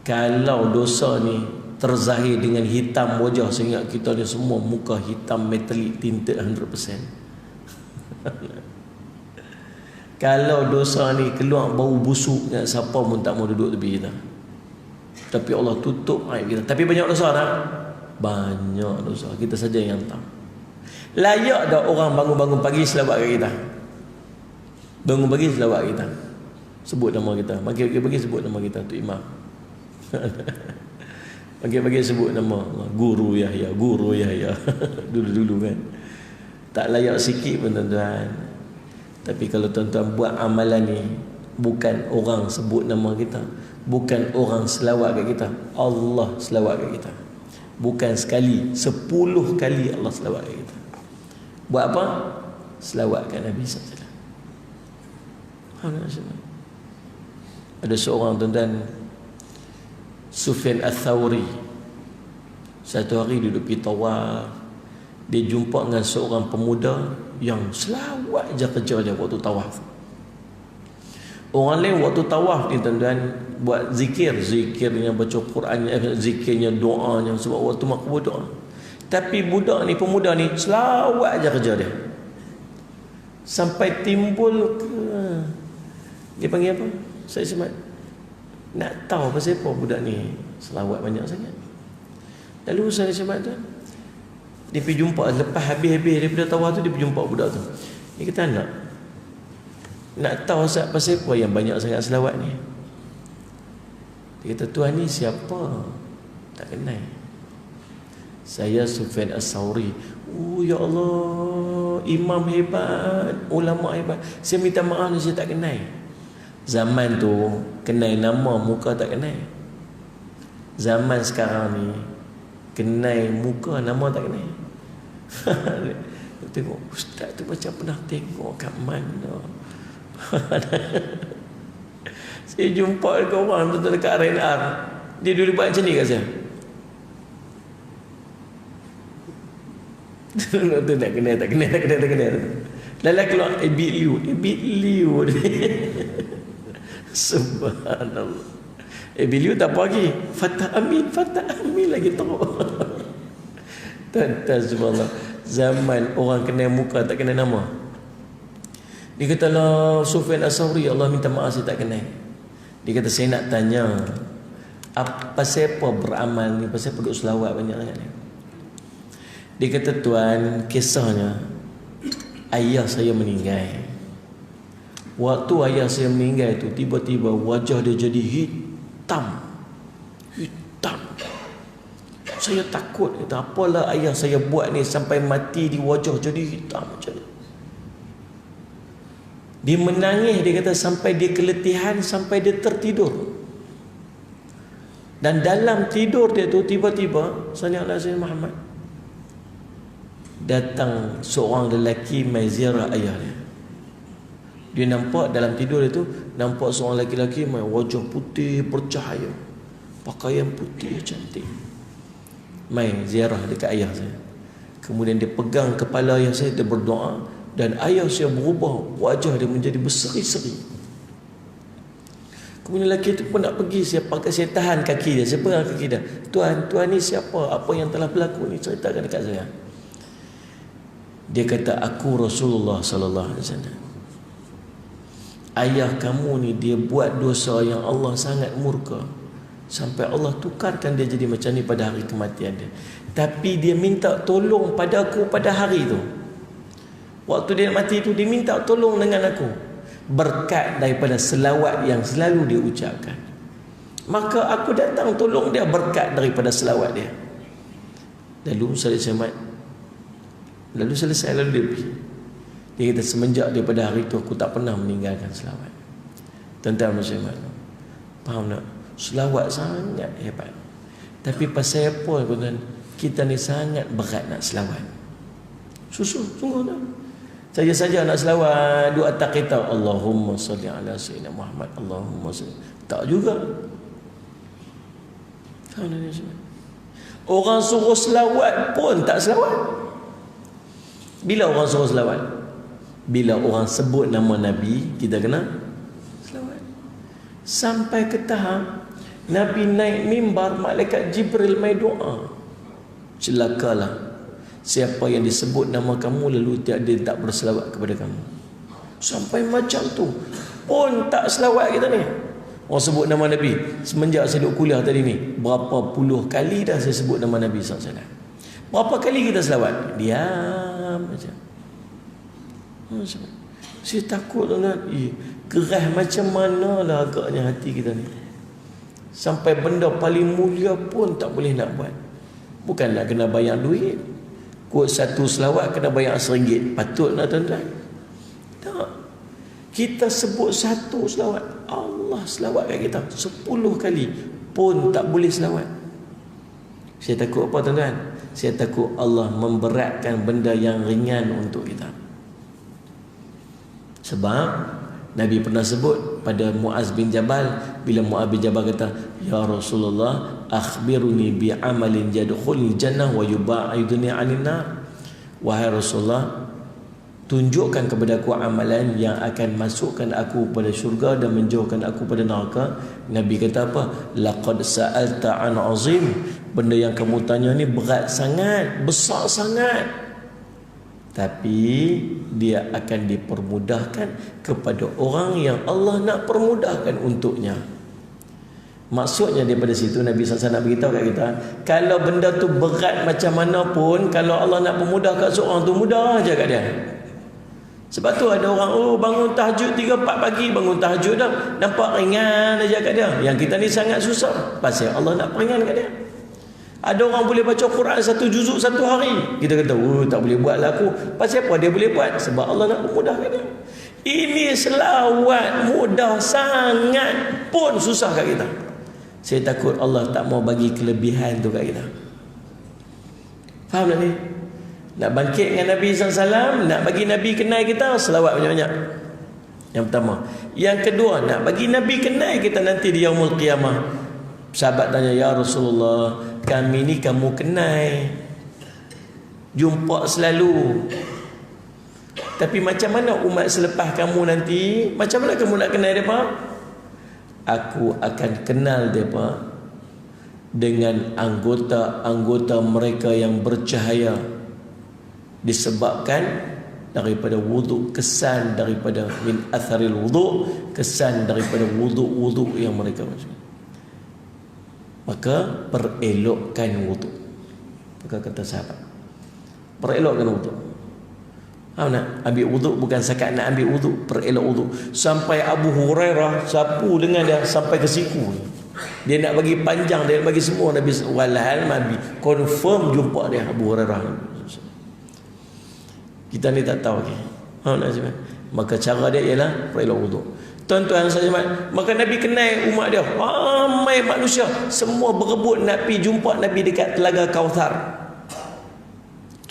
Kalau dosa ni terzahir dengan hitam wajah, sehingga kita ni semua muka hitam metalik, tinted 100%. Kalau dosa ni keluar bau busuk, siapa pun tak mau duduk tepi kita. Tapi Allah tutup aib kita. Tapi banyak dosa tak? Banyak dosa. Kita saja yang tahu. Layak tak orang bangun-bangun pagi selawat kat kita? Bangun pagi selawat kita, sebut nama kita. Pagi-pagi sebut nama kita, tu imam. Pagi-pagi sebut nama Guru Yahya, Guru Yahya. Dulu-dulu kan. Tak layak sikit pun tuan-tuan. Tapi kalau tuan-tuan buat amalan ni, bukan orang sebut nama kita, bukan orang selawat kat kita, Allah selawat kat kita. Bukan sekali, 10 kali Allah selawat kat kita. Buat apa? Selawat kat Nabi SAW. Ada seorang tuan-tuan, Sufyan Ats-Tsauri, satu hari duduk pergi tawaf, dia jumpa dengan seorang pemuda yang selawat je kerja dia waktu tawaf. Orang lain waktu tawaf ni tuan-tuan buat zikirnya, baca Quran, zikirnya, doanya, sebab waktu makbul doa. Tapi budak ni, pemuda ni, selawat je kerja dia. Sampai timbul dia panggil apa? Saya semat nak tahu pasal apa budak ni selawat banyak sangat. Lalu saya semat tu, dia pergi jumpa, lepas habis-habis daripada tawaf tu, dia pergi jumpa budak tu. Dia kata, nak tahu Ustaz pasal apa yang banyak sangat selawat ni? Dia kata, tuan ni siapa? Tak kenal. Saya Sufyan Ats-Tsauri. Oh ya Allah, imam hebat, ulama hebat. Saya minta maaf ni, saya tak kenal. Zaman tu kenal nama, muka tak kenal. Zaman sekarang ni kenal muka, nama tak kenal. Tengok ustaz tu macam pernah tengok kat mana. Saya jumpa dengan orang tu dekat RNR, dia dulu buat macam ni kat saya. Tu nak kenal, tak kenal. Lalu keluar Ebit Liu. Subhanallah. Ebit Liu tak apa lagi. Fatah Amin lagi teruk. Tuan-tuan subhanallah, zaman orang kenal muka tak kenal nama. Dia kata lah, Sufyan Ats-Tsauri, Allah minta maaf saya tak kenal. Dia kata, saya nak tanya, apa siapa beramal ni, pasal duduk selawat banyak sangat ni. Dia kata, tuan, kisahnya ayah saya meninggal. Waktu ayah saya meninggal tu, tiba-tiba wajah dia jadi hitam. Saya takut, kata, apalah ayah saya buat ni sampai mati di wajah jadi hitam macam ni. Dia menangis, dia kata, sampai dia keletihan, sampai dia tertidur. Dan dalam tidur dia tu, tiba-tiba sallallahu alaihi Muhammad, datang seorang lelaki mai ziarah ayah dia. Dia nampak dalam tidur dia tu, nampak seorang lelaki mai wajah putih bercahaya, pakaian putih cantik, mai ziarah dekat ayah saya. Kemudian dia pegang kepala ayah saya, dia berdoa, dan ayah saya berubah, wajah dia menjadi berseri-seri. Kemudian lelaki itu pun nak pergi, saya tahan kaki dia, saya pegang kaki dia. Tuan ni siapa? Apa yang telah berlaku ni? Ceritakan dekat saya. Dia kata, aku Rasulullah sallallahu alaihi wasallam. Ayah kamu ni dia buat dosa yang Allah sangat murka, sampai Allah tukarkan dia jadi macam ni pada hari kematian dia. Tapi dia minta tolong pada aku pada hari tu. Waktu dia mati tu, dia minta tolong dengan aku, berkat daripada selawat yang selalu dia ucapkan. Maka aku datang tolong dia berkat daripada selawat dia. Lalu selesai lalu dia pergi. Dia kata, semenjak daripada hari itu aku tak pernah meninggalkan selawat. Tuan-tuan muslimat, faham tak? Selawat sangat hebat. Tapi pasal apa tuan? Kita ni sangat berat nak selawat. Sungguh tak? Saja-saja nak selawat doa tak kita, Allahumma salli ala sayyidina Muhammad, Allahumma salli. Tak juga. Faham tak? Orang suruh selawat pun tak selawat. Bila orang suruh selawat? Bila orang sebut nama Nabi, kita kena selawat. Sampai ke tahap Nabi naik mimbar, malaikat Jibril mai doa. Celakalah siapa yang disebut nama kamu lalu dia tak berselawat kepada kamu. Sampai macam tu pun tak selawat kita ni. Orang sebut nama Nabi. Semenjak saya duduk kuliah tadi ni, berapa puluh kali dah saya sebut nama Nabi SAW. Berapa kali kita selawat? Diam macam. Saya takut tuan-tuan. Gerah macam mana lah agaknya hati kita ni. Sampai benda paling mulia pun tak boleh nak buat. Bukan nak kena bayar duit. Kod satu selawat kena bayar RM1. Patut nak tuan-tuan? Tak. Kita sebut satu selawat, Allah selawat kat kita 10 kali pun tak boleh selawat. Saya takut apa tuan-tuan? Saya takut Allah memberatkan benda yang ringan untuk kita. Sebab Nabi pernah sebut pada Muaz bin Jabal, bila Muaz bin Jabal kata, ya Rasulullah, akhbiruni bi amalin yadkhulul jannah wa yuba'iduni 'anil nar. Wahai Rasulullah, tunjukkan kepada aku amalan yang akan masukkan aku pada syurga dan menjauhkan aku pada neraka. Nabi kata apa? Laqad sa'alta 'an 'azim. Benda yang kamu tanya ni berat sangat, besar sangat. Tapi dia akan dipermudahkan kepada orang yang Allah nak permudahkan untuknya. Maksudnya daripada situ Nabi SAW nak beritahu kat kita, kalau benda tu berat macam mana pun, kalau Allah nak permudahkan seorang tu, mudah aja kat dia. Sebab tu ada orang, bangun tahajud 3-4 pagi, bangun tahajud dah, nampak ringan aja kat dia. Yang kita ni sangat susah, pasal Allah nak peringan kat dia. Ada orang boleh baca Quran 1 juzuk 1 hari. Kita kata, tak boleh buat lah aku. Pasal apa dia boleh buat? Sebab Allah nak memudahkan dia. Ini selawat mudah sangat pun susah kat kita. Saya takut Allah tak mau bagi kelebihan tu kat kita. Faham tak ni? Nak bangkit dengan Nabi SAW, nak bagi Nabi kenal kita, selawat banyak-banyak. Yang pertama. Yang kedua, nak bagi Nabi kenal kita nanti di Yaumul Qiyamah. Sahabat tanya, ya Rasulullah, kami ni kamu kenal, jumpa selalu, tapi macam mana umat selepas kamu nanti? Macam mana kamu nak kenal mereka? Aku akan kenal mereka dengan anggota-anggota mereka yang bercahaya, disebabkan daripada wuduk, kesan daripada min atharil wuduk, kesan daripada wuduk-wuduk yang mereka macam. Maka perelokkan wuduk. Maka kata sahabat, perelokkan wuduk. Nak ambil wuduk bukan sekat nak ambil wuduk, perelok wuduk. Sampai Abu Hurairah sapu dengan dia sampai ke siku. Dia nak bagi panjang, dia nak bagi semua. Nabi walhal Nabi confirm jumpa dia Abu Hurairah. Kita ni tak tahu lagi. Maka cara dia ialah perelok wuduk. Tuan-tuan saja, maka Nabi kenal umat dia, ramai manusia, semua berebut nak pergi jumpa Nabi dekat Telaga Kauthar.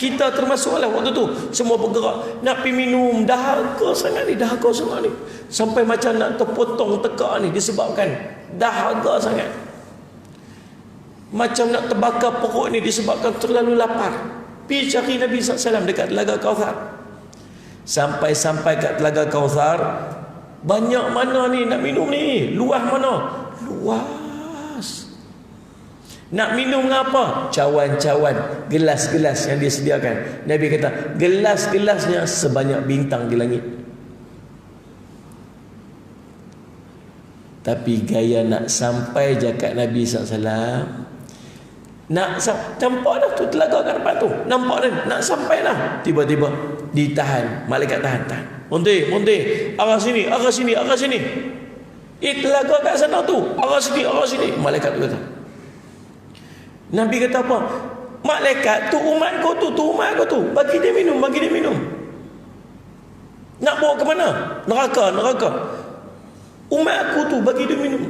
Kita termasuklah waktu tu, semua bergerak nak pergi minum, dahaga sangat ni, sampai macam nak terpotong tekak ni, disebabkan dahaga sangat. Macam nak terbakar perut ni disebabkan terlalu lapar. Pergi cari Nabi SAW dekat Telaga Kauthar. Sampai kat Telaga Kauthar, Banyak mana ni nak minum ni? Luas mana? Luas. Nak minum apa? Cawan-cawan, gelas-gelas yang dia sediakan. Nabi kata, gelas-gelasnya sebanyak bintang di langit. Tapi gaya nak sampai jakat Nabi SAW, nampak dah tu telaga kat depan tu, nampak dah nak sampai dah, tiba-tiba ditahan, malaikat tahan. Monte, arah sini. Telaga kat sana tu, arah sini. Malaikat tu kata. Nabi kata apa? Malaikat tu umat kau tu, bagi dia minum. Nak bawa ke mana? Neraka. Umat aku tu, bagi dia minum.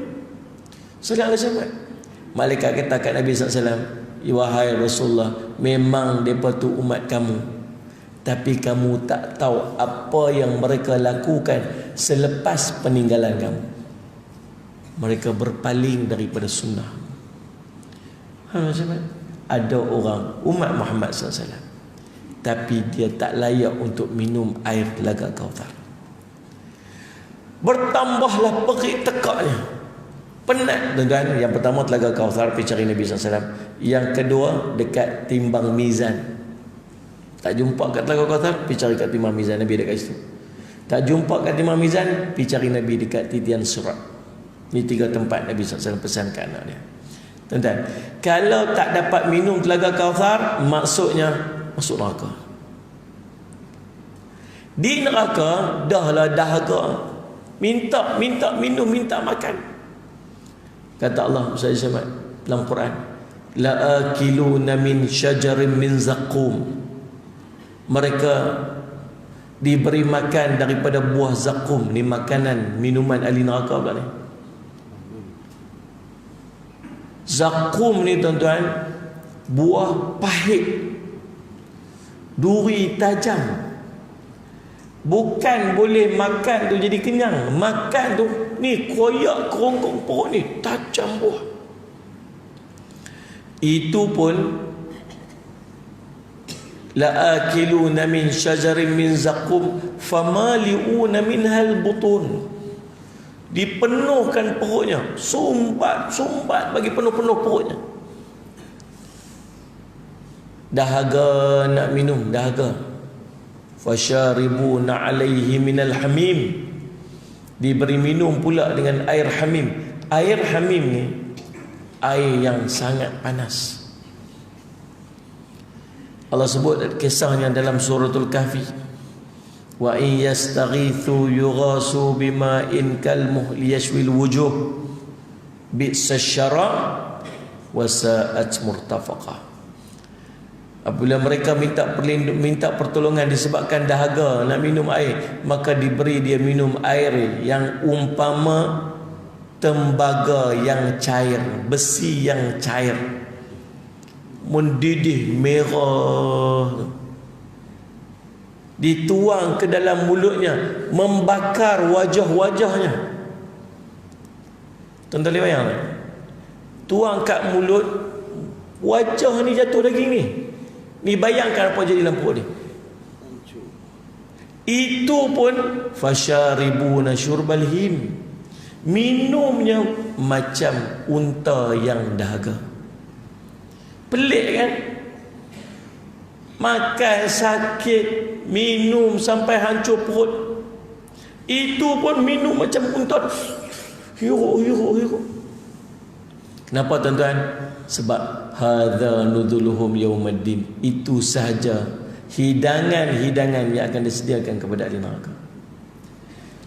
Sallallahu alaihi wasallam. Malaikat kata kat Nabi SAW, wahai Rasulullah, memang mereka tu umat kamu, tapi kamu tak tahu apa yang mereka lakukan selepas peninggalan kamu. Mereka berpaling daripada sunnah. Ada orang umat Muhammad SAW, tapi dia tak layak untuk minum air telaga Kautsar. Bertambahlah perik tekaknya, penat tuan-tuan. Yang pertama telaga Kautsar, pergi cari Nabi SAW. Yang kedua dekat timbang mizan. Tak jumpa kat telaga Kautsar, pergi cari kat timbang mizan. Nabi dekat situ. Tak jumpa kat timbang mizan, pergi cari Nabi dekat titian surat. Ini 3 tempat Nabi SAW pesan ke anak dia. Tuan-tuan, kalau tak dapat minum telaga Kautsar, maksudnya masuk neraka. Di neraka dahlah dahaga, minta minum, minta makan. Kata Allah SWT dalam Quran, la'akiluna min syajarin min zaqqum. Mereka diberi makan daripada buah zakum. Ni makanan, minuman ahli neraka pula ni. Zakum ni tuan-tuan, buah pahit, duri tajam. Bukan boleh makan tu jadi kenyang. Makan tu ni koyak kerongkong perut ni, tajam buah. Itu pun la'akiluna min syajarin min zakum famali'una minhal butun. Dipenuhkan perutnya, sumbat bagi penuh-penuh perutnya. Dahaga nak minum, dahaga. Fasyaribuna alaihi minal hamim. Diberi minum pula dengan air hamim. Air hamim ni air yang sangat panas. Allah sebut kisahnya dalam suratul Kahfi, wa in yastaghithu yughasu bima'in kalmuhli yashwil wujuh bi'sasy syara wa sa'at murtafaqah. Apabila mereka minta pertolongan disebabkan dahaga nak minum air, maka diberi dia minum air yang umpama tembaga yang cair, besi yang cair, mendidih merah, dituang ke dalam mulutnya, membakar wajah-wajahnya. Tuan-tuan boleh bayang tak? Tuang kat mulut, wajah ni jatuh daging ni. Ni bayangkan apa jadi dalam perut ni. Itu pun fasyaribuna syurbal him. Minumnya macam unta yang dahaga. Pelik kan? Makan sakit, minum sampai hancur perut. Itu pun minum macam unta. Hiruk. Kenapa tuan-tuan? Sebab hadza nuzuluhum yaumiddin. Itu sahaja hidangan-hidangan yang akan disediakan kepada ahli neraka.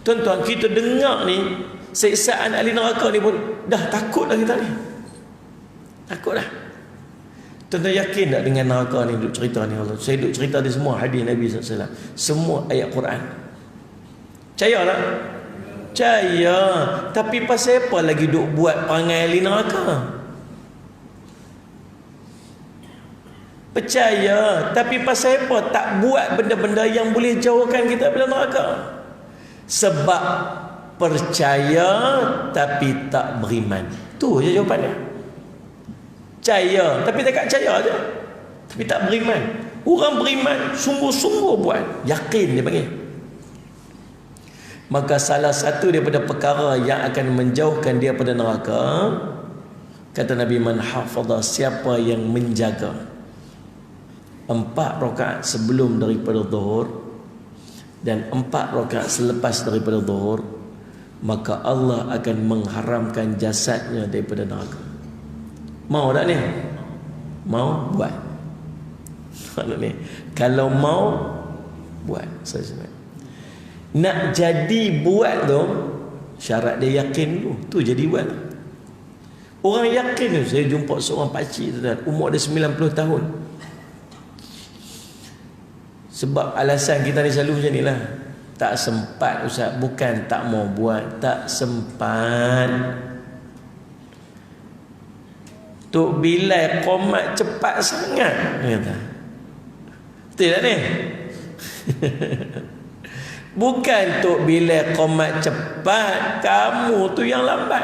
Tuan-tuan, kita dengar ni siksaan ahli neraka ni pun dah takut dah kita ni. Takut dah. Tuan-tuan yakin tak dengan neraka ni duk cerita ni Allah? Saya duk cerita di semua hadis Nabi SAW, semua ayat Quran. Percaya tak? Percaya. Tapi pasal apa lagi duk buat perangai ahli neraka? Percaya. Tapi pasal apa tak buat benda-benda yang boleh jauhkan kita daripada neraka? Sebab percaya tapi tak beriman. Tu je jawapannya. Percaya tapi tak percaya aja, tapi tak beriman. Orang beriman sungguh-sungguh buat, yakin dia panggil. Maka salah satu daripada perkara yang akan menjauhkan dia pada neraka, kata Nabi, man hafadha, siapa yang menjaga 4 rakaat sebelum daripada zuhur dan 4 rakaat selepas daripada zuhur, maka Allah akan mengharamkan jasadnya daripada neraka. Mau tak ni? Mau buat. Ni. Kalau mau buat. Nak jadi buat tu, syarat dia yakin tu. Tu jadi buat. Orang yakin tu. Saya jumpa seorang pakcik tu, umur dia 90 tahun. Sebab alasan kita ni selalu macam ni lah. Tak sempat Ustaz. Bukan tak mau buat, tak sempat. Tok Bilal qomat cepat sangat, kata. Betul tak ni? Bukan Tok Bilal qomat cepat, kamu tu yang lambat.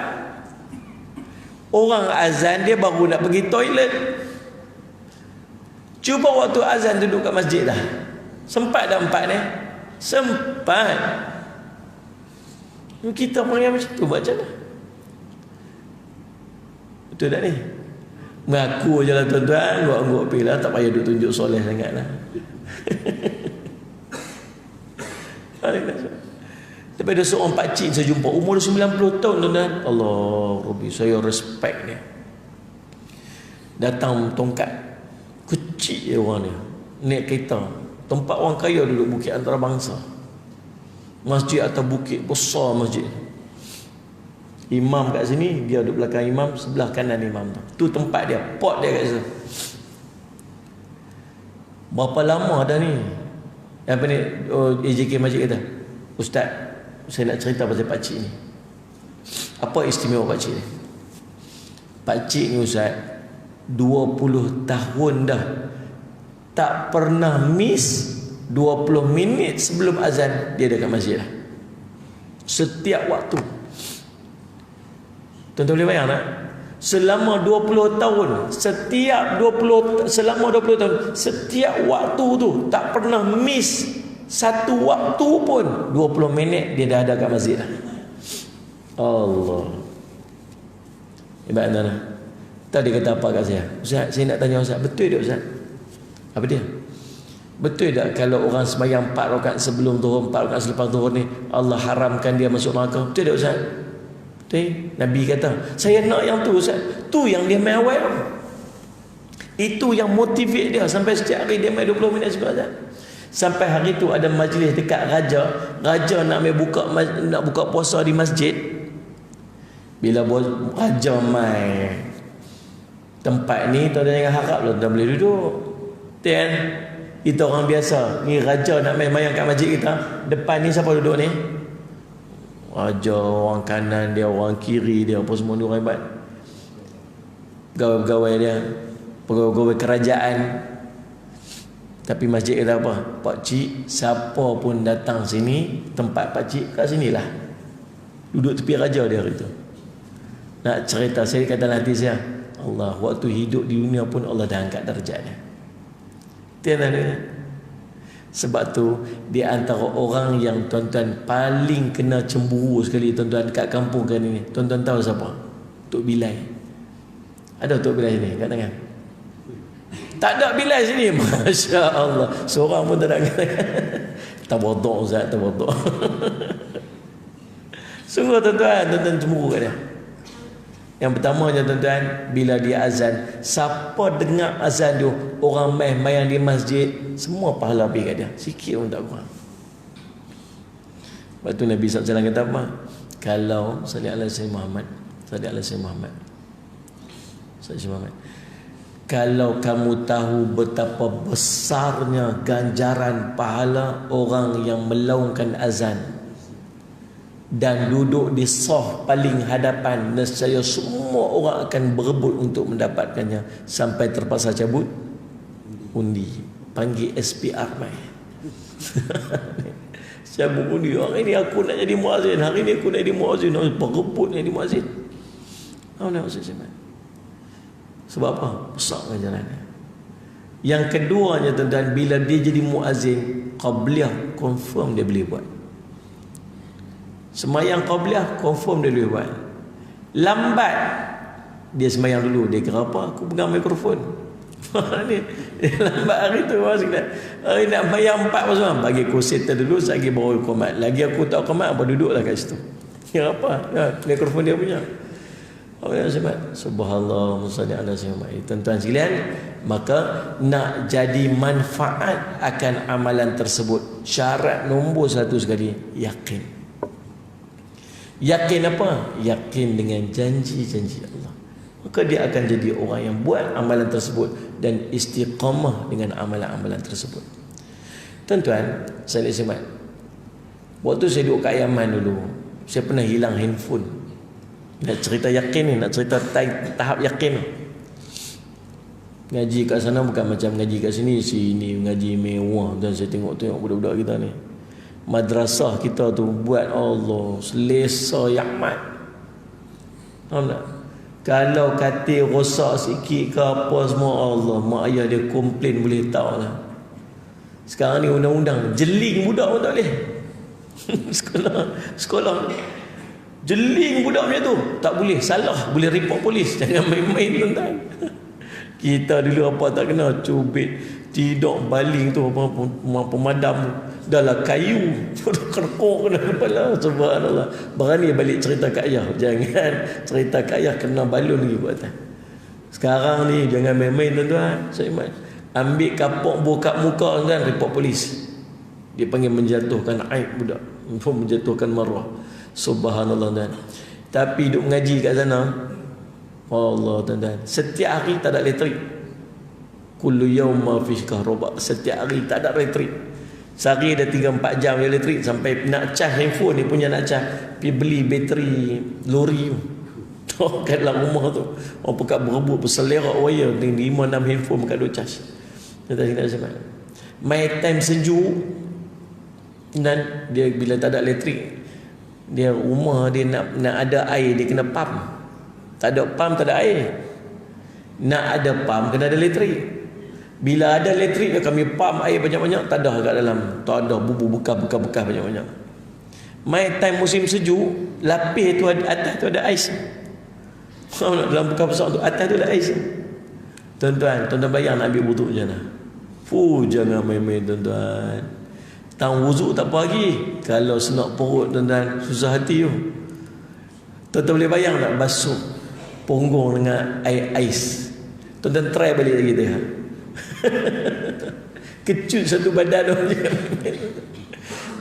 Orang azan dia baru nak pergi toilet. Cuba waktu azan duduk kat masjid dah. Sempat dah 4 ni? Sempat. Kita panggil macam tu, macam mana? Betul tak ni? Mengaku je lah tuan-tuan, anggap pergi lah, tak payah duk tunjuk soleh sangat lah. Tapi ada seorang pakcik saya jumpa, umur 90 tahun tuan-tuan. Allah Rabbi, saya respect dia. Datang tongkat, kecil je orang ni, naik kereta. Tempat orang kaya duduk, Bukit Antarabangsa. Masjid atas bukit, besar masjid. Imam kat sini, dia duduk belakang imam, sebelah kanan imam tu. Tu tempat dia, pot dia kat situ. Berapa lama dah ni? Apa ni, AJK Masjid kata, Ustaz, saya nak cerita pasal pakcik ni. Apa istimewa pakcik ni? Pakcik ni Ustaz, 20 tahun dah tak pernah miss 20 minit sebelum azan, dia dekat masjid lah. Setiap waktu. Tuan-tuan boleh bayang tak? Selama 20 tahun, selama 20 tahun, setiap waktu tu tak pernah miss satu waktu pun. 20 minit dia dah ada kat masjid lah. Allah. Ibarat mana? Tadi dia kata apa kat saya? Ustaz, saya nak tanya Ustaz, betul tak Ustaz? Apa dia? Betul tak kalau orang sembahyang 4 rakaat sebelum zuhur, 4 rakaat selepas zuhur ni, Allah haramkan dia masuk neraka? Betul tak Ustaz? Betul? Nabi kata, saya nak yang tu Ustaz. Tu yang dia main awal. Itu yang motivate dia sampai setiap hari dia main 20 minit sebelum azan. Sampai hari tu ada majlis dekat raja. Raja nak buka puasa di masjid. Bila raja main tempat ni, tuan-tuan jangan harap lah tuan boleh duduk. Dan kita orang biasa, ni raja nak main-main kat masjid kita, depan ni siapa duduk ni? Raja, orang kanan dia, orang kiri dia, apa semua ni orang hebat. Pegawai-pegawai dia, pegawai-pegawai kerajaan. Tapi masjid kata apa? Pakcik, siapa pun datang sini, tempat pakcik kat sinilah. Duduk tepi raja dia hari tu. Nak cerita, saya kata hati saya, Allah, waktu hidup di dunia pun Allah dah angkat darjat dia. Tiada. Sebab tu di antara orang yang tuan-tuan paling kena cemburu sekali tuan-tuan kat kampung kan ini. Tuan-tuan tahu siapa? Tok Bilal. Ada Tok Bilal sini kat tangan? Tak ada Bilal sini. Masya Allah. Seorang pun tak ada. Tawaduk Ustaz, tawaduk. Sungguh tuan-tuan cemburu kat dia. Yang pertama je tuan-tuan, bila dia azan, siapa dengar azan dia, orang main-main di masjid, semua pahala pergi kat dia. Sikit pun tak kurang. Lepas tu Nabi SAW kata apa? Kalau salli ala Sayyidina Muhammad, salli ala Sayyidina Muhammad, salli Muhammad. Kalau kamu tahu betapa besarnya ganjaran pahala orang yang melaungkan azan dan duduk di saf paling hadapan, nescaya semua orang akan berebut untuk mendapatkannya sampai terpaksa cabut undi, panggil SPR mai. Cabut undi, hari ni aku nak jadi muazzin, hari ni aku nak jadi muazzin, berebut nak jadi muazzin. Apa nak maksud saya? Sebab apa? Besar ganjarannya. Yang keduanya tuan-tuan, bila dia jadi muazzin, qabliyah confirm dia boleh buat. Sembahyang qabliyah confirm dia boleh buat. Lambat dia sembahyang dulu, dia kira apa? Aku pegang mikrofon. Dia lambat hari tu hari nak bayar 4 pasal bagi kursi dulu, lagi baru qomat. Lagi aku tak qomat apa, duduklah kat situ. Ya apa? Ya, mikrofon dia punya. Oh ya sebab subhanallah musalli ala sayyidina. Tuan-tuan sekalian, maka nak jadi manfaat akan amalan tersebut, syarat nombor 1 sekali, yakin. Yakin apa? Yakin dengan janji-janji Allah. Maka dia akan jadi orang yang buat amalan tersebut dan istiqamah dengan amalan-amalan tersebut. Tuan-tuan, saya lihat waktu saya duduk kat Yaman dulu, saya pernah hilang handphone. Nak cerita yakin ni, nak cerita tahap yakin ni. Ngaji kat sana bukan macam ngaji kat sini. Sini ngaji mewah. Dan saya tengok-tengok budak-budak kita ni, madrasah kita tu buat Allah selesa Yaman. Faham tak? Kalau katil rosak sikit ke apa semua, Allah, mak ayah dia komplain boleh tahu lah. Sekarang ni undang-undang jeling budak pun tak boleh. Sekolah jeling budak macam tu tak boleh, salah boleh report polis. Jangan main-main tuan-tuan. Kita dulu apa tak kena cubit tidur baling tu apa pemadam dalam kayu kerkuk kena kepala. Subhanallah, berani balik cerita kat ayah. Jangan cerita kat ayah, kena balun lagi buat atas. Sekarang ni jangan main-main tuan-tuan. Saya ambil kapok buka muka tuan, report polis. Dia panggil menjatuhkan aib budak, menjatuhkan maruah. Subhanallah tuan. Tapi duk mengaji kat sana, Allah tuan-tuan, setiap hari tak ada elektrik. Kullu yawma fi kahraba, setiap hari tak ada elektrik. Sehari ada 3-4 jam elektrik. Sampai nak cas handphone ni punya, nak cas pergi beli bateri lori tu kat dalam rumah tu. Orang pekat berebut berselerak wire 5-6 handphone pekat duk cas. My time sejuk, dan dia bila tak ada elektrik, dia rumah dia nak ada air, dia kena pump. Tak ada pump, tak ada air. Nak ada pump kena ada elektrik. Bila ada elektrik, kami pump air banyak-banyak, tak ada kat dalam. Tak ada bubu bekas banyak-banyak. My time musim sejuk, lapis tu atas tu ada ais. Dalam bekas besar tu atas tu ada ais. Tuan-tuan bayang nak ambil wuduk je lah. Jangan main-main tuan-tuan. Tang wuduk tak apa lagi, kalau senak perut tuan-tuan susah hati tu. Tuan-tuan boleh bayang tak basuh punggung dengan air ais? Tuan-tuan try balik lagi dia. Kecut satu badan tu.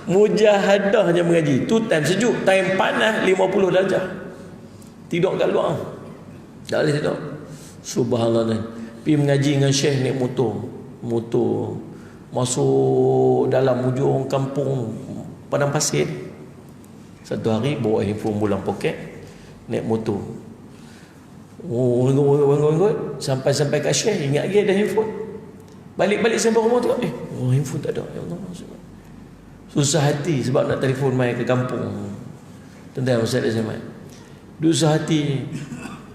Mujahadahnya mengaji. Tu time sejuk, time panas 50 darjah. Tidur kat luar. Tak boleh tidur. Subhanallah. Pergi mengaji dengan syekh naik motor masuk dalam hujung kampung Padang Pasir. Satu hari bawa handphone bulang poket, naik motor. Renggut sampai kat syekh, ingat lagi ada handphone. Balik sampai rumah tu, handphone tak ada. Ya Allah, susah hati sebab nak telefon mai ke kampung. Tentang Ustaz Zaman, susah hati.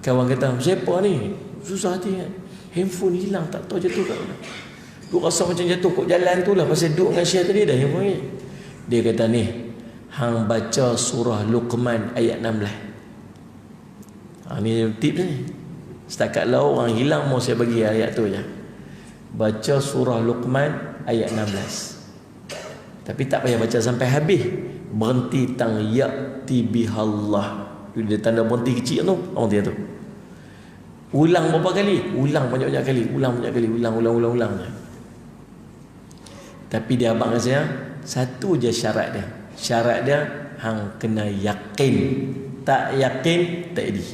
Kawan kata, siapa ni? Susah hati kan? Handphone hilang, tak tahu jatuh kat mana. Duk rasa macam jatuh kat jalan tu lah, pasal duduk dengan syekh tadi dah handphone ni. Dia kata ni, hang baca surah Luqman ayat 16. Ni tips ni. Setakat lah orang hilang, mau saya bagi ayat tu je. Baca surah Luqman ayat 16. Tapi tak payah baca sampai habis. Berhenti tang ya'ti bihallah. Dia tanda berhenti kecil tu, orang dia tu. Ulang berapa kali? Ulang banyak-banyak kali. Ulang je. Tapi dia abang saya, satu je syarat dia. Syarat dia, hang kena yakin. Tak yakin, tak jadi.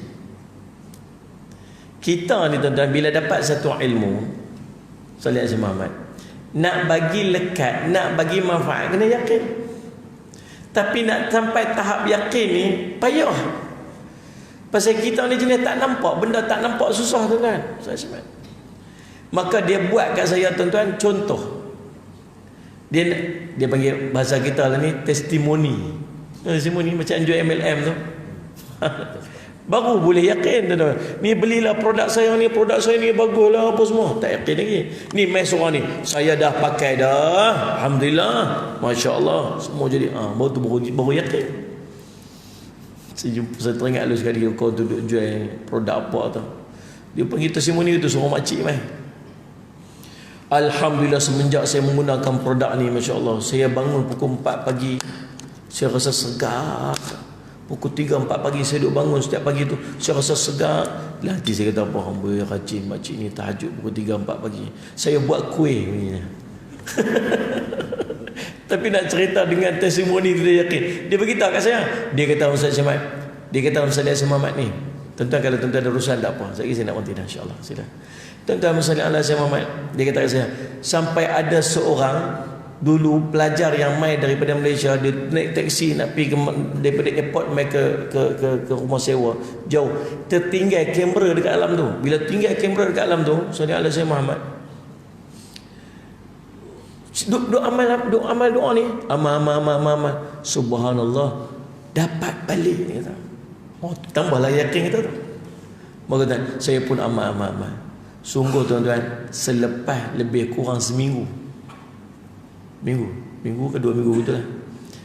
Kita ni tuan-tuan, bila dapat satu ilmu, Salih Azim Muhammad, nak bagi lekat, nak bagi manfaat, kena yakin. Tapi nak sampai tahap yakin ni payah. Pasal kita ni jenis tak nampak, benda tak nampak susah tuan-tuan. Maka dia buat kat saya tuan-tuan contoh. Dia panggil bahasa kita lah ni testimoni. Testimoni macam anjur MLM tu. Baru boleh yakin tuan-tuan. Ni belilah produk saya ni bagus lah apa semua. Tak yakin lagi. Ni mai seorang ni, saya dah pakai dah, alhamdulillah, masya-Allah, semua jadi baru yakin. Saya teringat lu sekali kau tu duduk jual produk apa tu. Dia panggil testimoni tu seorang makcik mai. Alhamdulillah semenjak saya menggunakan produk ni, masya-Allah, saya bangun pukul 4 pagi. Saya rasa segar. Pukul 3 4 pagi saya duduk bangun setiap pagi tu. Saya rasa segar. Nanti saya kata apa hamba rajin makcik ni tahajud pukul 3 4 pagi. Saya buat kuih ni. Tapi nak cerita dengan testimoni tu dia yakin. Dia beritahu kat saya. Dia kata Ustaz Syamad. Dia kata Ustaz Syamad ni. Tuan-tuan kalau tuan-tuan ada urusan tak apa. Saya nak berhenti dah insya-Allah. Sila. Tuan-tuan Ustaz Syamad. Dia kata kat saya, sampai ada seorang dulu pelajar yang mai daripada Malaysia, dia naik taksi nak pergi daripada airport mai ke rumah sewa jauh, tertinggal kamera dekat alam tu. Bila tinggal kamera dekat alam tu, Saudara Al-Syekh Muhammad duk amal doa ni, amal subhanallah, dapat balik ni kata. Oh, tambahlah yakin kita tu. Maka saya pun amal. Sungguh tuan-tuan, selepas lebih kurang seminggu, minggu ke 2 minggu betul lah,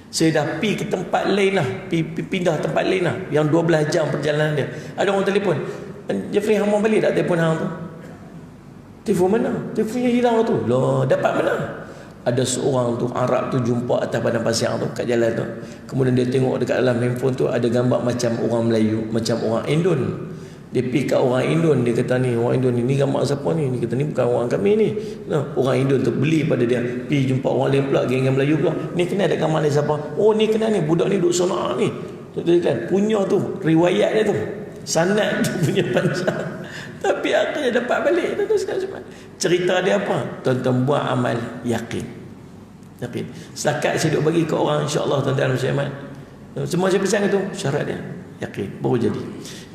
saya dah pergi ke tempat lain lah, pindah tempat lain lah, yang 12 jam perjalanan dia. Ada orang telefon, Jeffrey hang mau balik tak telefon hang tu? Telefon mana? Telefonnya hilang tu. Loh, dapat mana? Ada seorang tu Arab tu jumpa atas padang pasir tu kat jalan tu. Kemudian dia tengok dekat dalam handphone tu ada gambar macam orang Melayu, macam orang Indon. Dia pergi kat orang Indon, dia kata ni orang Indon ni gambar siapa ni? Dia kata ni bukan orang kami ni. Nah, orang Indon tu beli pada dia. Pergi jumpa orang lain pula, geng Melayu pula. Ni kenal ada gambar ni siapa? Oh ni kenal ni, budak ni duduk sana ni. Dia kan punya tu, riwayat dia tu. Sanad tu punya panjang. Tapi akhirnya dapat balik tu sekarang. Cerita dia apa? Tuan-tuan buat amal yakin. Setakat saya duk bagi ke orang, insya-Allah tuan-tuan Muslimat. Semua saya pesan itu syarat dia yakin baru jadi.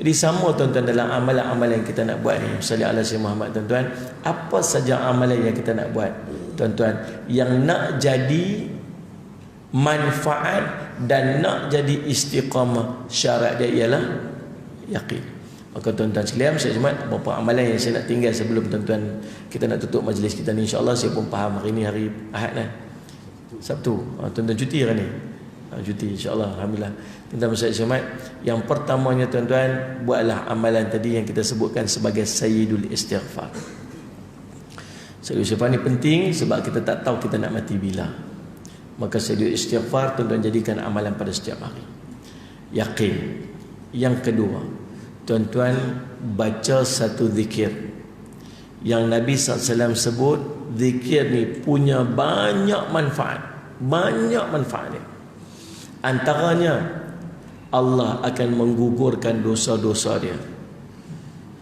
Jadi sama tuan-tuan dalam amalan-amalan yang kita nak buat ni. Sallallahu alaihi wasallam Muhammad tuan-tuan, apa saja amalan yang kita nak buat tuan-tuan, yang nak jadi manfaat dan nak jadi istiqamah, syarat dia ialah yakin. Maka tuan-tuan sekalian, saya cuma beberapa amalan yang saya nak tinggal sebelum tuan-tuan kita nak tutup majlis kita ni, insya-Allah. Saya pun faham hari ni hari Ahad kan, Sabtu, tuan-tuan cuti hari ni, cuti insya-Allah. Alhamdulillah tuan-tuan Ustaz Syamad. Yang pertamanya tuan-tuan, buatlah amalan tadi yang kita sebutkan sebagai Sayyidul Istighfar. Sayyidul Istighfar ni penting sebab kita tak tahu kita nak mati bila. Maka Sayyidul Istighfar tuan-tuan jadikan amalan pada setiap hari. Yakin. Yang kedua, tuan-tuan baca satu zikir yang Nabi SAW sebut, zikir ni punya banyak manfaat. Banyak manfaat ni. Antaranya Allah akan menggugurkan dosa-dosa dia.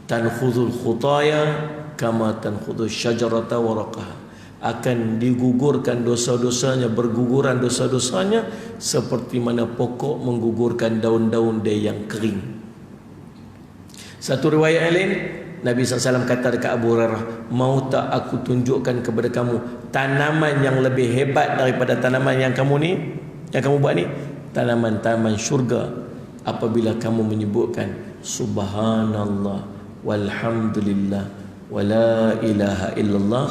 Tankhudul khutaya kama tankhudus syajarata waraqaha. Akan digugurkan dosa-dosanya, berguguran dosa-dosanya seperti mana pokok menggugurkan daun-daun dia yang kering. Satu riwayat lain, Nabi SAW kata dekat Abu Hurairah, mau tak aku tunjukkan kepada kamu tanaman yang lebih hebat daripada tanaman yang kamu ni, yang kamu buat ni? Tanaman-tanaman syurga apabila kamu menyebutkan subhanallah walhamdulillah wala ilaha illallah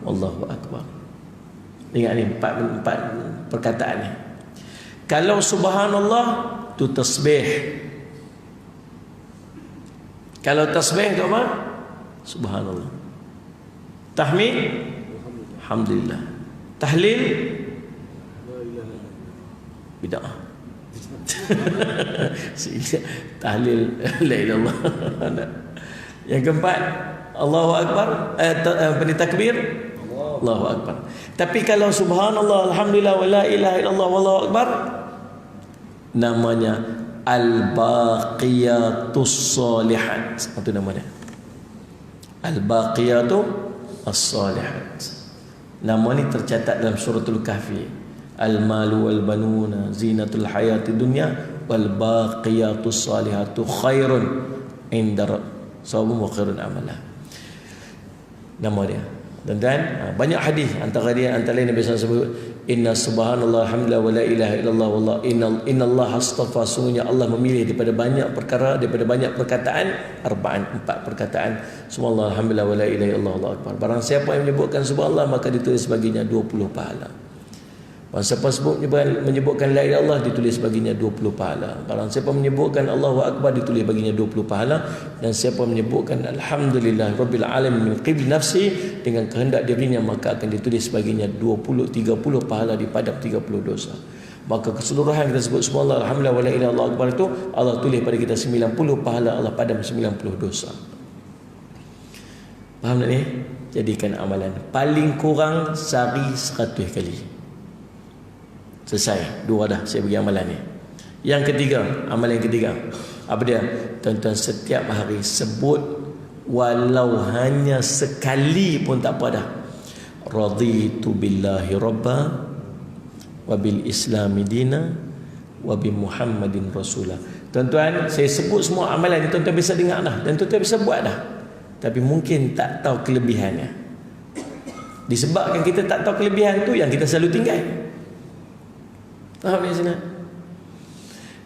wallahu akbar. Ingat ni empat perkataan ni. Kalau subhanallah tu tasbih. Kalau tasbih tu apa? Subhanallah. Tahmid alhamdulillah. Tahlil bid'ah. Tahlil la ilallah. Yang keempat, Allahu akbar, takbir Allahu akbar. Tapi kalau subhanallah alhamdulillah wala ilaha illallah wallahu akbar, namanya al-baqiyatus salihat. Itu namanya al-baqiyatus salihat. Nama ni tercatat dalam suratul Kahfi. Al-malu wal banuna zinatul hayati dunya wal baqiyatus salihatu khairun inda sawabun wa khairun amala. Nama dia. Dan banyak hadis, antara lain Nabi SAW sebut, inna subhanallah alhamdulillah wa la ilaha illallah wallah innallaha astafa, sungguhnya Allah memilih daripada banyak perkara, daripada banyak perkataan, empat perkataan, subhanallah alhamdulillah wa la ilaha illallah wallahu akbar. Barang siapa yang menyebutkan subhanallah maka ditulis baginya 20 pahala. Siapa menyebutkan la ilaha illallah ditulis baginya 20 pahala. Kalau siapa menyebutkan Allahu akbar ditulis baginya 20 pahala. Dan siapa menyebutkan alhamdulillah rabbil alamin min qibli nafsi dengan kehendak dirinya, maka akan ditulis baginya 30 pahala dipadam 30 dosa. Maka keseluruhan kita sebut subhanallah alhamdulillah wala ilaha illallah akbar itu Allah tulis pada kita 90 pahala, Allah padam 90 dosa. Faham tak ni? Jadikan amalan paling kurang sehari 100 kali. Selesai. 2 dah saya bagi amalan ni. Yang ketiga, amalan yang ketiga. Apa dia? Tuan-tuan, setiap hari sebut walau hanya sekali pun tak apa dah. Raditu billahi rabba wa bil islami dina wa bi Muhammadin rasulah. Tuan-tuan, saya sebut semua amalan ni, tuan-tuan bisa dengar dah dan tuan-tuan bisa buat dah. Tapi mungkin tak tahu kelebihannya. Disebabkan kita tak tahu kelebihan tu yang kita selalu tinggal. Faham ya sini?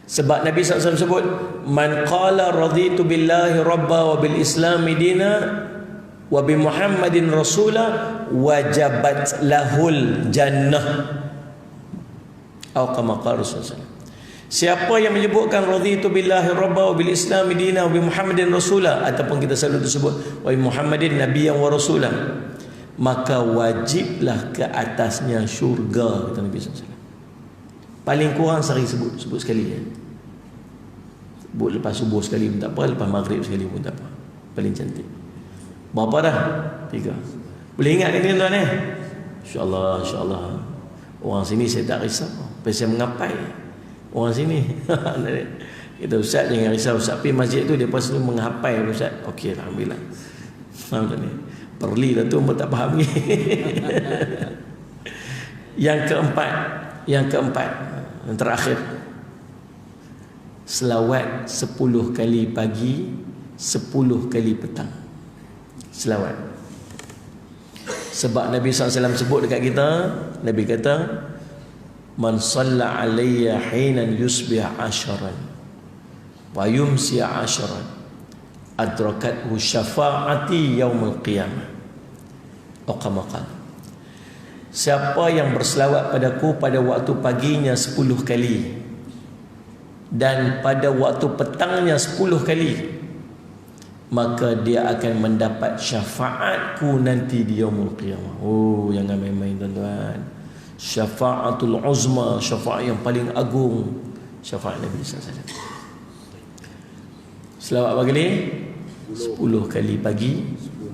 Sebab Nabi SAW sebut, man qala raditu billahi rabba wa bil islami dina wa bi Muhammadin rasulah wajabat lahul jannah. Atau kama qala Rasulullah. Siapa yang menyebutkan raditu billahi rabba wa bil islami dina wa bi Muhammadin rasulah, ataupun kita selalu disebut wa bi Muhammadin nabiyyan wa rasulah, maka wajiblah ke atasnya syurga, kata Nabi SAW. Paling kurang sehari sebut sekali ya. Sebut lepas subuh sekali pun tak apa, lepas maghrib sekali pun tak apa. Paling cantik. Berapa dah? 3. Boleh ingat ni tuan eh? InsyaAllah, insyaAllah. Orang sini saya tak risau, pasal mengapai orang sini. Kita ustaz jangan risau, ustaz pergi masjid tu dia pasti mengapai ustaz. Okey, alhamdulillah. Faham tak ni? Perli lah tu pun tak faham ni. Yang keempat, yang terakhir, selawat 10 kali pagi, 10 kali petang. Selawat. Sebab Nabi SAW sebut dekat kita, Nabi kata, man salla alayya hinan yusbih asharan wa yumsi asharan adrakathu syafa'ati yaumul qiyamah. Kama qala, siapa yang berselawat padaku pada waktu paginya 10 kali dan pada waktu petangnya 10 kali, maka dia akan mendapat syafaatku nanti di yaumul qiyamah. Oh, jangan main-main tuan-tuan. Syafaatul uzma, syafaat yang paling agung, syafaat Nabi SAW. Selawat apa kali? 10 kali pagi,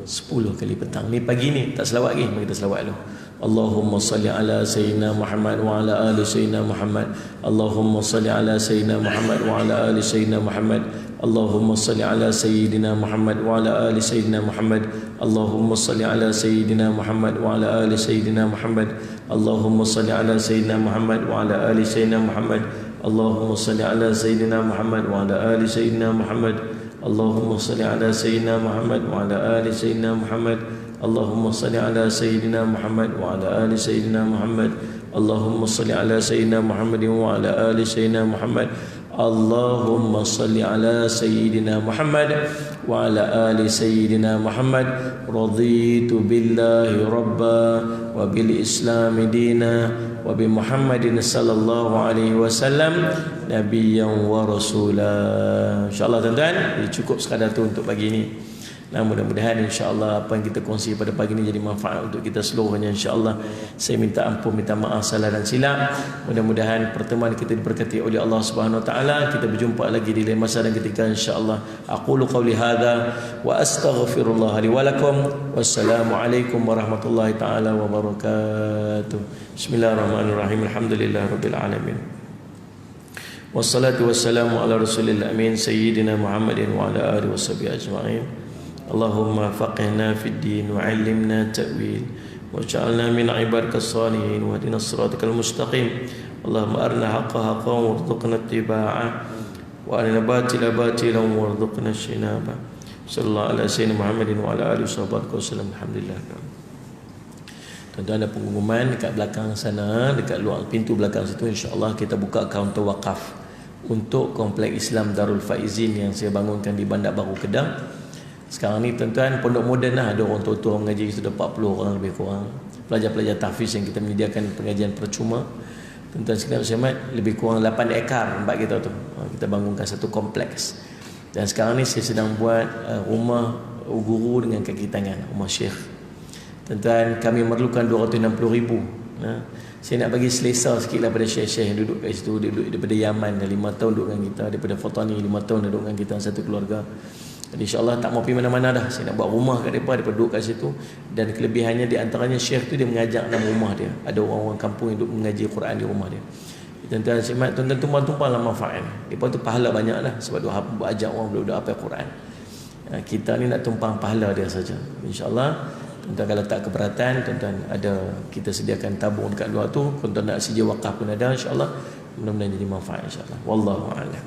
10 kali petang. Ni pagi ni tak selawat lagi, mari kita selawat dulu. Allahumma salli ala sayyidina Muhammad wa ala ali sayyidina Muhammad. Allahumma salli ala sayyidina Muhammad wa ala ali sayyidina Muhammad. Allahumma salli ala sayyidina Muhammad wa ala ali sayyidina Muhammad. Allahumma salli ala sayyidina Muhammad wa ala ali sayyidina Muhammad. Allahumma salli ala sayyidina Muhammad wa ala ali sayyidina Muhammad. Allahumma salli ala sayyidina Muhammad wa ala ali sayyidina Muhammad. Allahumma salli ala sayyidina Muhammad wa ala ali sayyidina Muhammad. Allahumma salli ala sayyidina Muhammad wa ala ali sayyidina Muhammad. Allahumma salli ala sayyidina Muhammad wa ala ali sayyidina Muhammad. Allahumma salli ala sayyidina Muhammad wa ala ali sayyidina Muhammad. Raditu billahi rabba wa bil islami dina wa bi Muhammadin sallallahu alaihi wasallam nabiyyan wa rasulah. InsyaAllah tuan-tuan, cukup sekadar tu untuk pagi ini. Nah, mudah-mudahan insya-Allah apa yang kita kongsi pada pagi ini jadi manfaat untuk kita seluruhnya insya-Allah. Saya minta ampun, minta maaf salah dan silap. Mudah-mudahan pertemuan kita diberkati oleh Allah Subhanahu wa taala. Kita berjumpa lagi di lain masa dan ketika insya-Allah. Aqulu qawli hadza wa astaghfirullah li wa lakum. Wassalamualaikum warahmatullahi taala wabarakatuh. Bismillahirrahmanirrahim. Alhamdulillahirabbil alamin. Wassalatu wassalamu ala rasulillah amin sayyidina Muhammadin wa ala alihi washabihi ajma'in. Allahumma faqihna fid din wa 'allimna ta'wil waj'alna min 'ibadika as-salihin wahdina as-siratal mustaqim. Allahumma arina haqqa haqqan warzuqna ittiba'ah wa arina batila batilan warzuqna ijtinabah. Sallallahu ala sayyidina Muhammadin wa ala alihi wasallam. Alhamdulillah. Tuan-tuan, ada pengumuman dekat belakang sana, dekat luar pintu belakang situ, insya-Allah kita buka kaunter wakaf untuk Kompleks Islam Darul Faizin yang saya bangunkan di Bandar Baru Kedah. Sekarang ni tuan-tuan, pondok moden lah, ada orang tua-tua mengaji sudah 40 orang lebih kurang. pelajar-pelajar tahfiz yang kita menyediakan pengajian percuma. Tuan-tuan sekalian Muslimat, lebih kurang 8 ekar tempat kita tu. Kita bangunkan satu kompleks. Dan sekarang ni saya sedang buat rumah guru dengan kaki tangan, rumah syekh. Tuan-tuan, kami memerlukan 260,000. Saya nak bagi selesa sikit lah pada syekh-syekh yang duduk kat situ. Dia duduk daripada Yaman, 5 tahun duduk dengan kita. Daripada Fatani 5 tahun duduk dengan kita, satu keluarga. Jadi insyaAllah tak mau pergi mana-mana dah. Saya nak buat rumah kat mereka, mereka duduk kat situ. Dan kelebihannya di antaranya syekh tu dia mengajak dalam rumah dia. Ada orang-orang kampung yang duduk mengaji Quran di rumah dia. Tuan-tuan simak, tuan-tuan tumpang-tumpang lah manfaat. Mereka tu pahala banyak lah. Sebab dia ajak orang budak-budak hafal Quran. Kita ni nak tumpang pahala dia saja. InsyaAllah, tuan-tuan kalau tak keberatan, tuan-tuan ada, kita sediakan tabung dekat luar tu. Tuan-tuan nak sedia wakaf pun ada, insyaAllah. Mudah-mudahan jadi manfaat insyaAllah. Wallahu a'lam.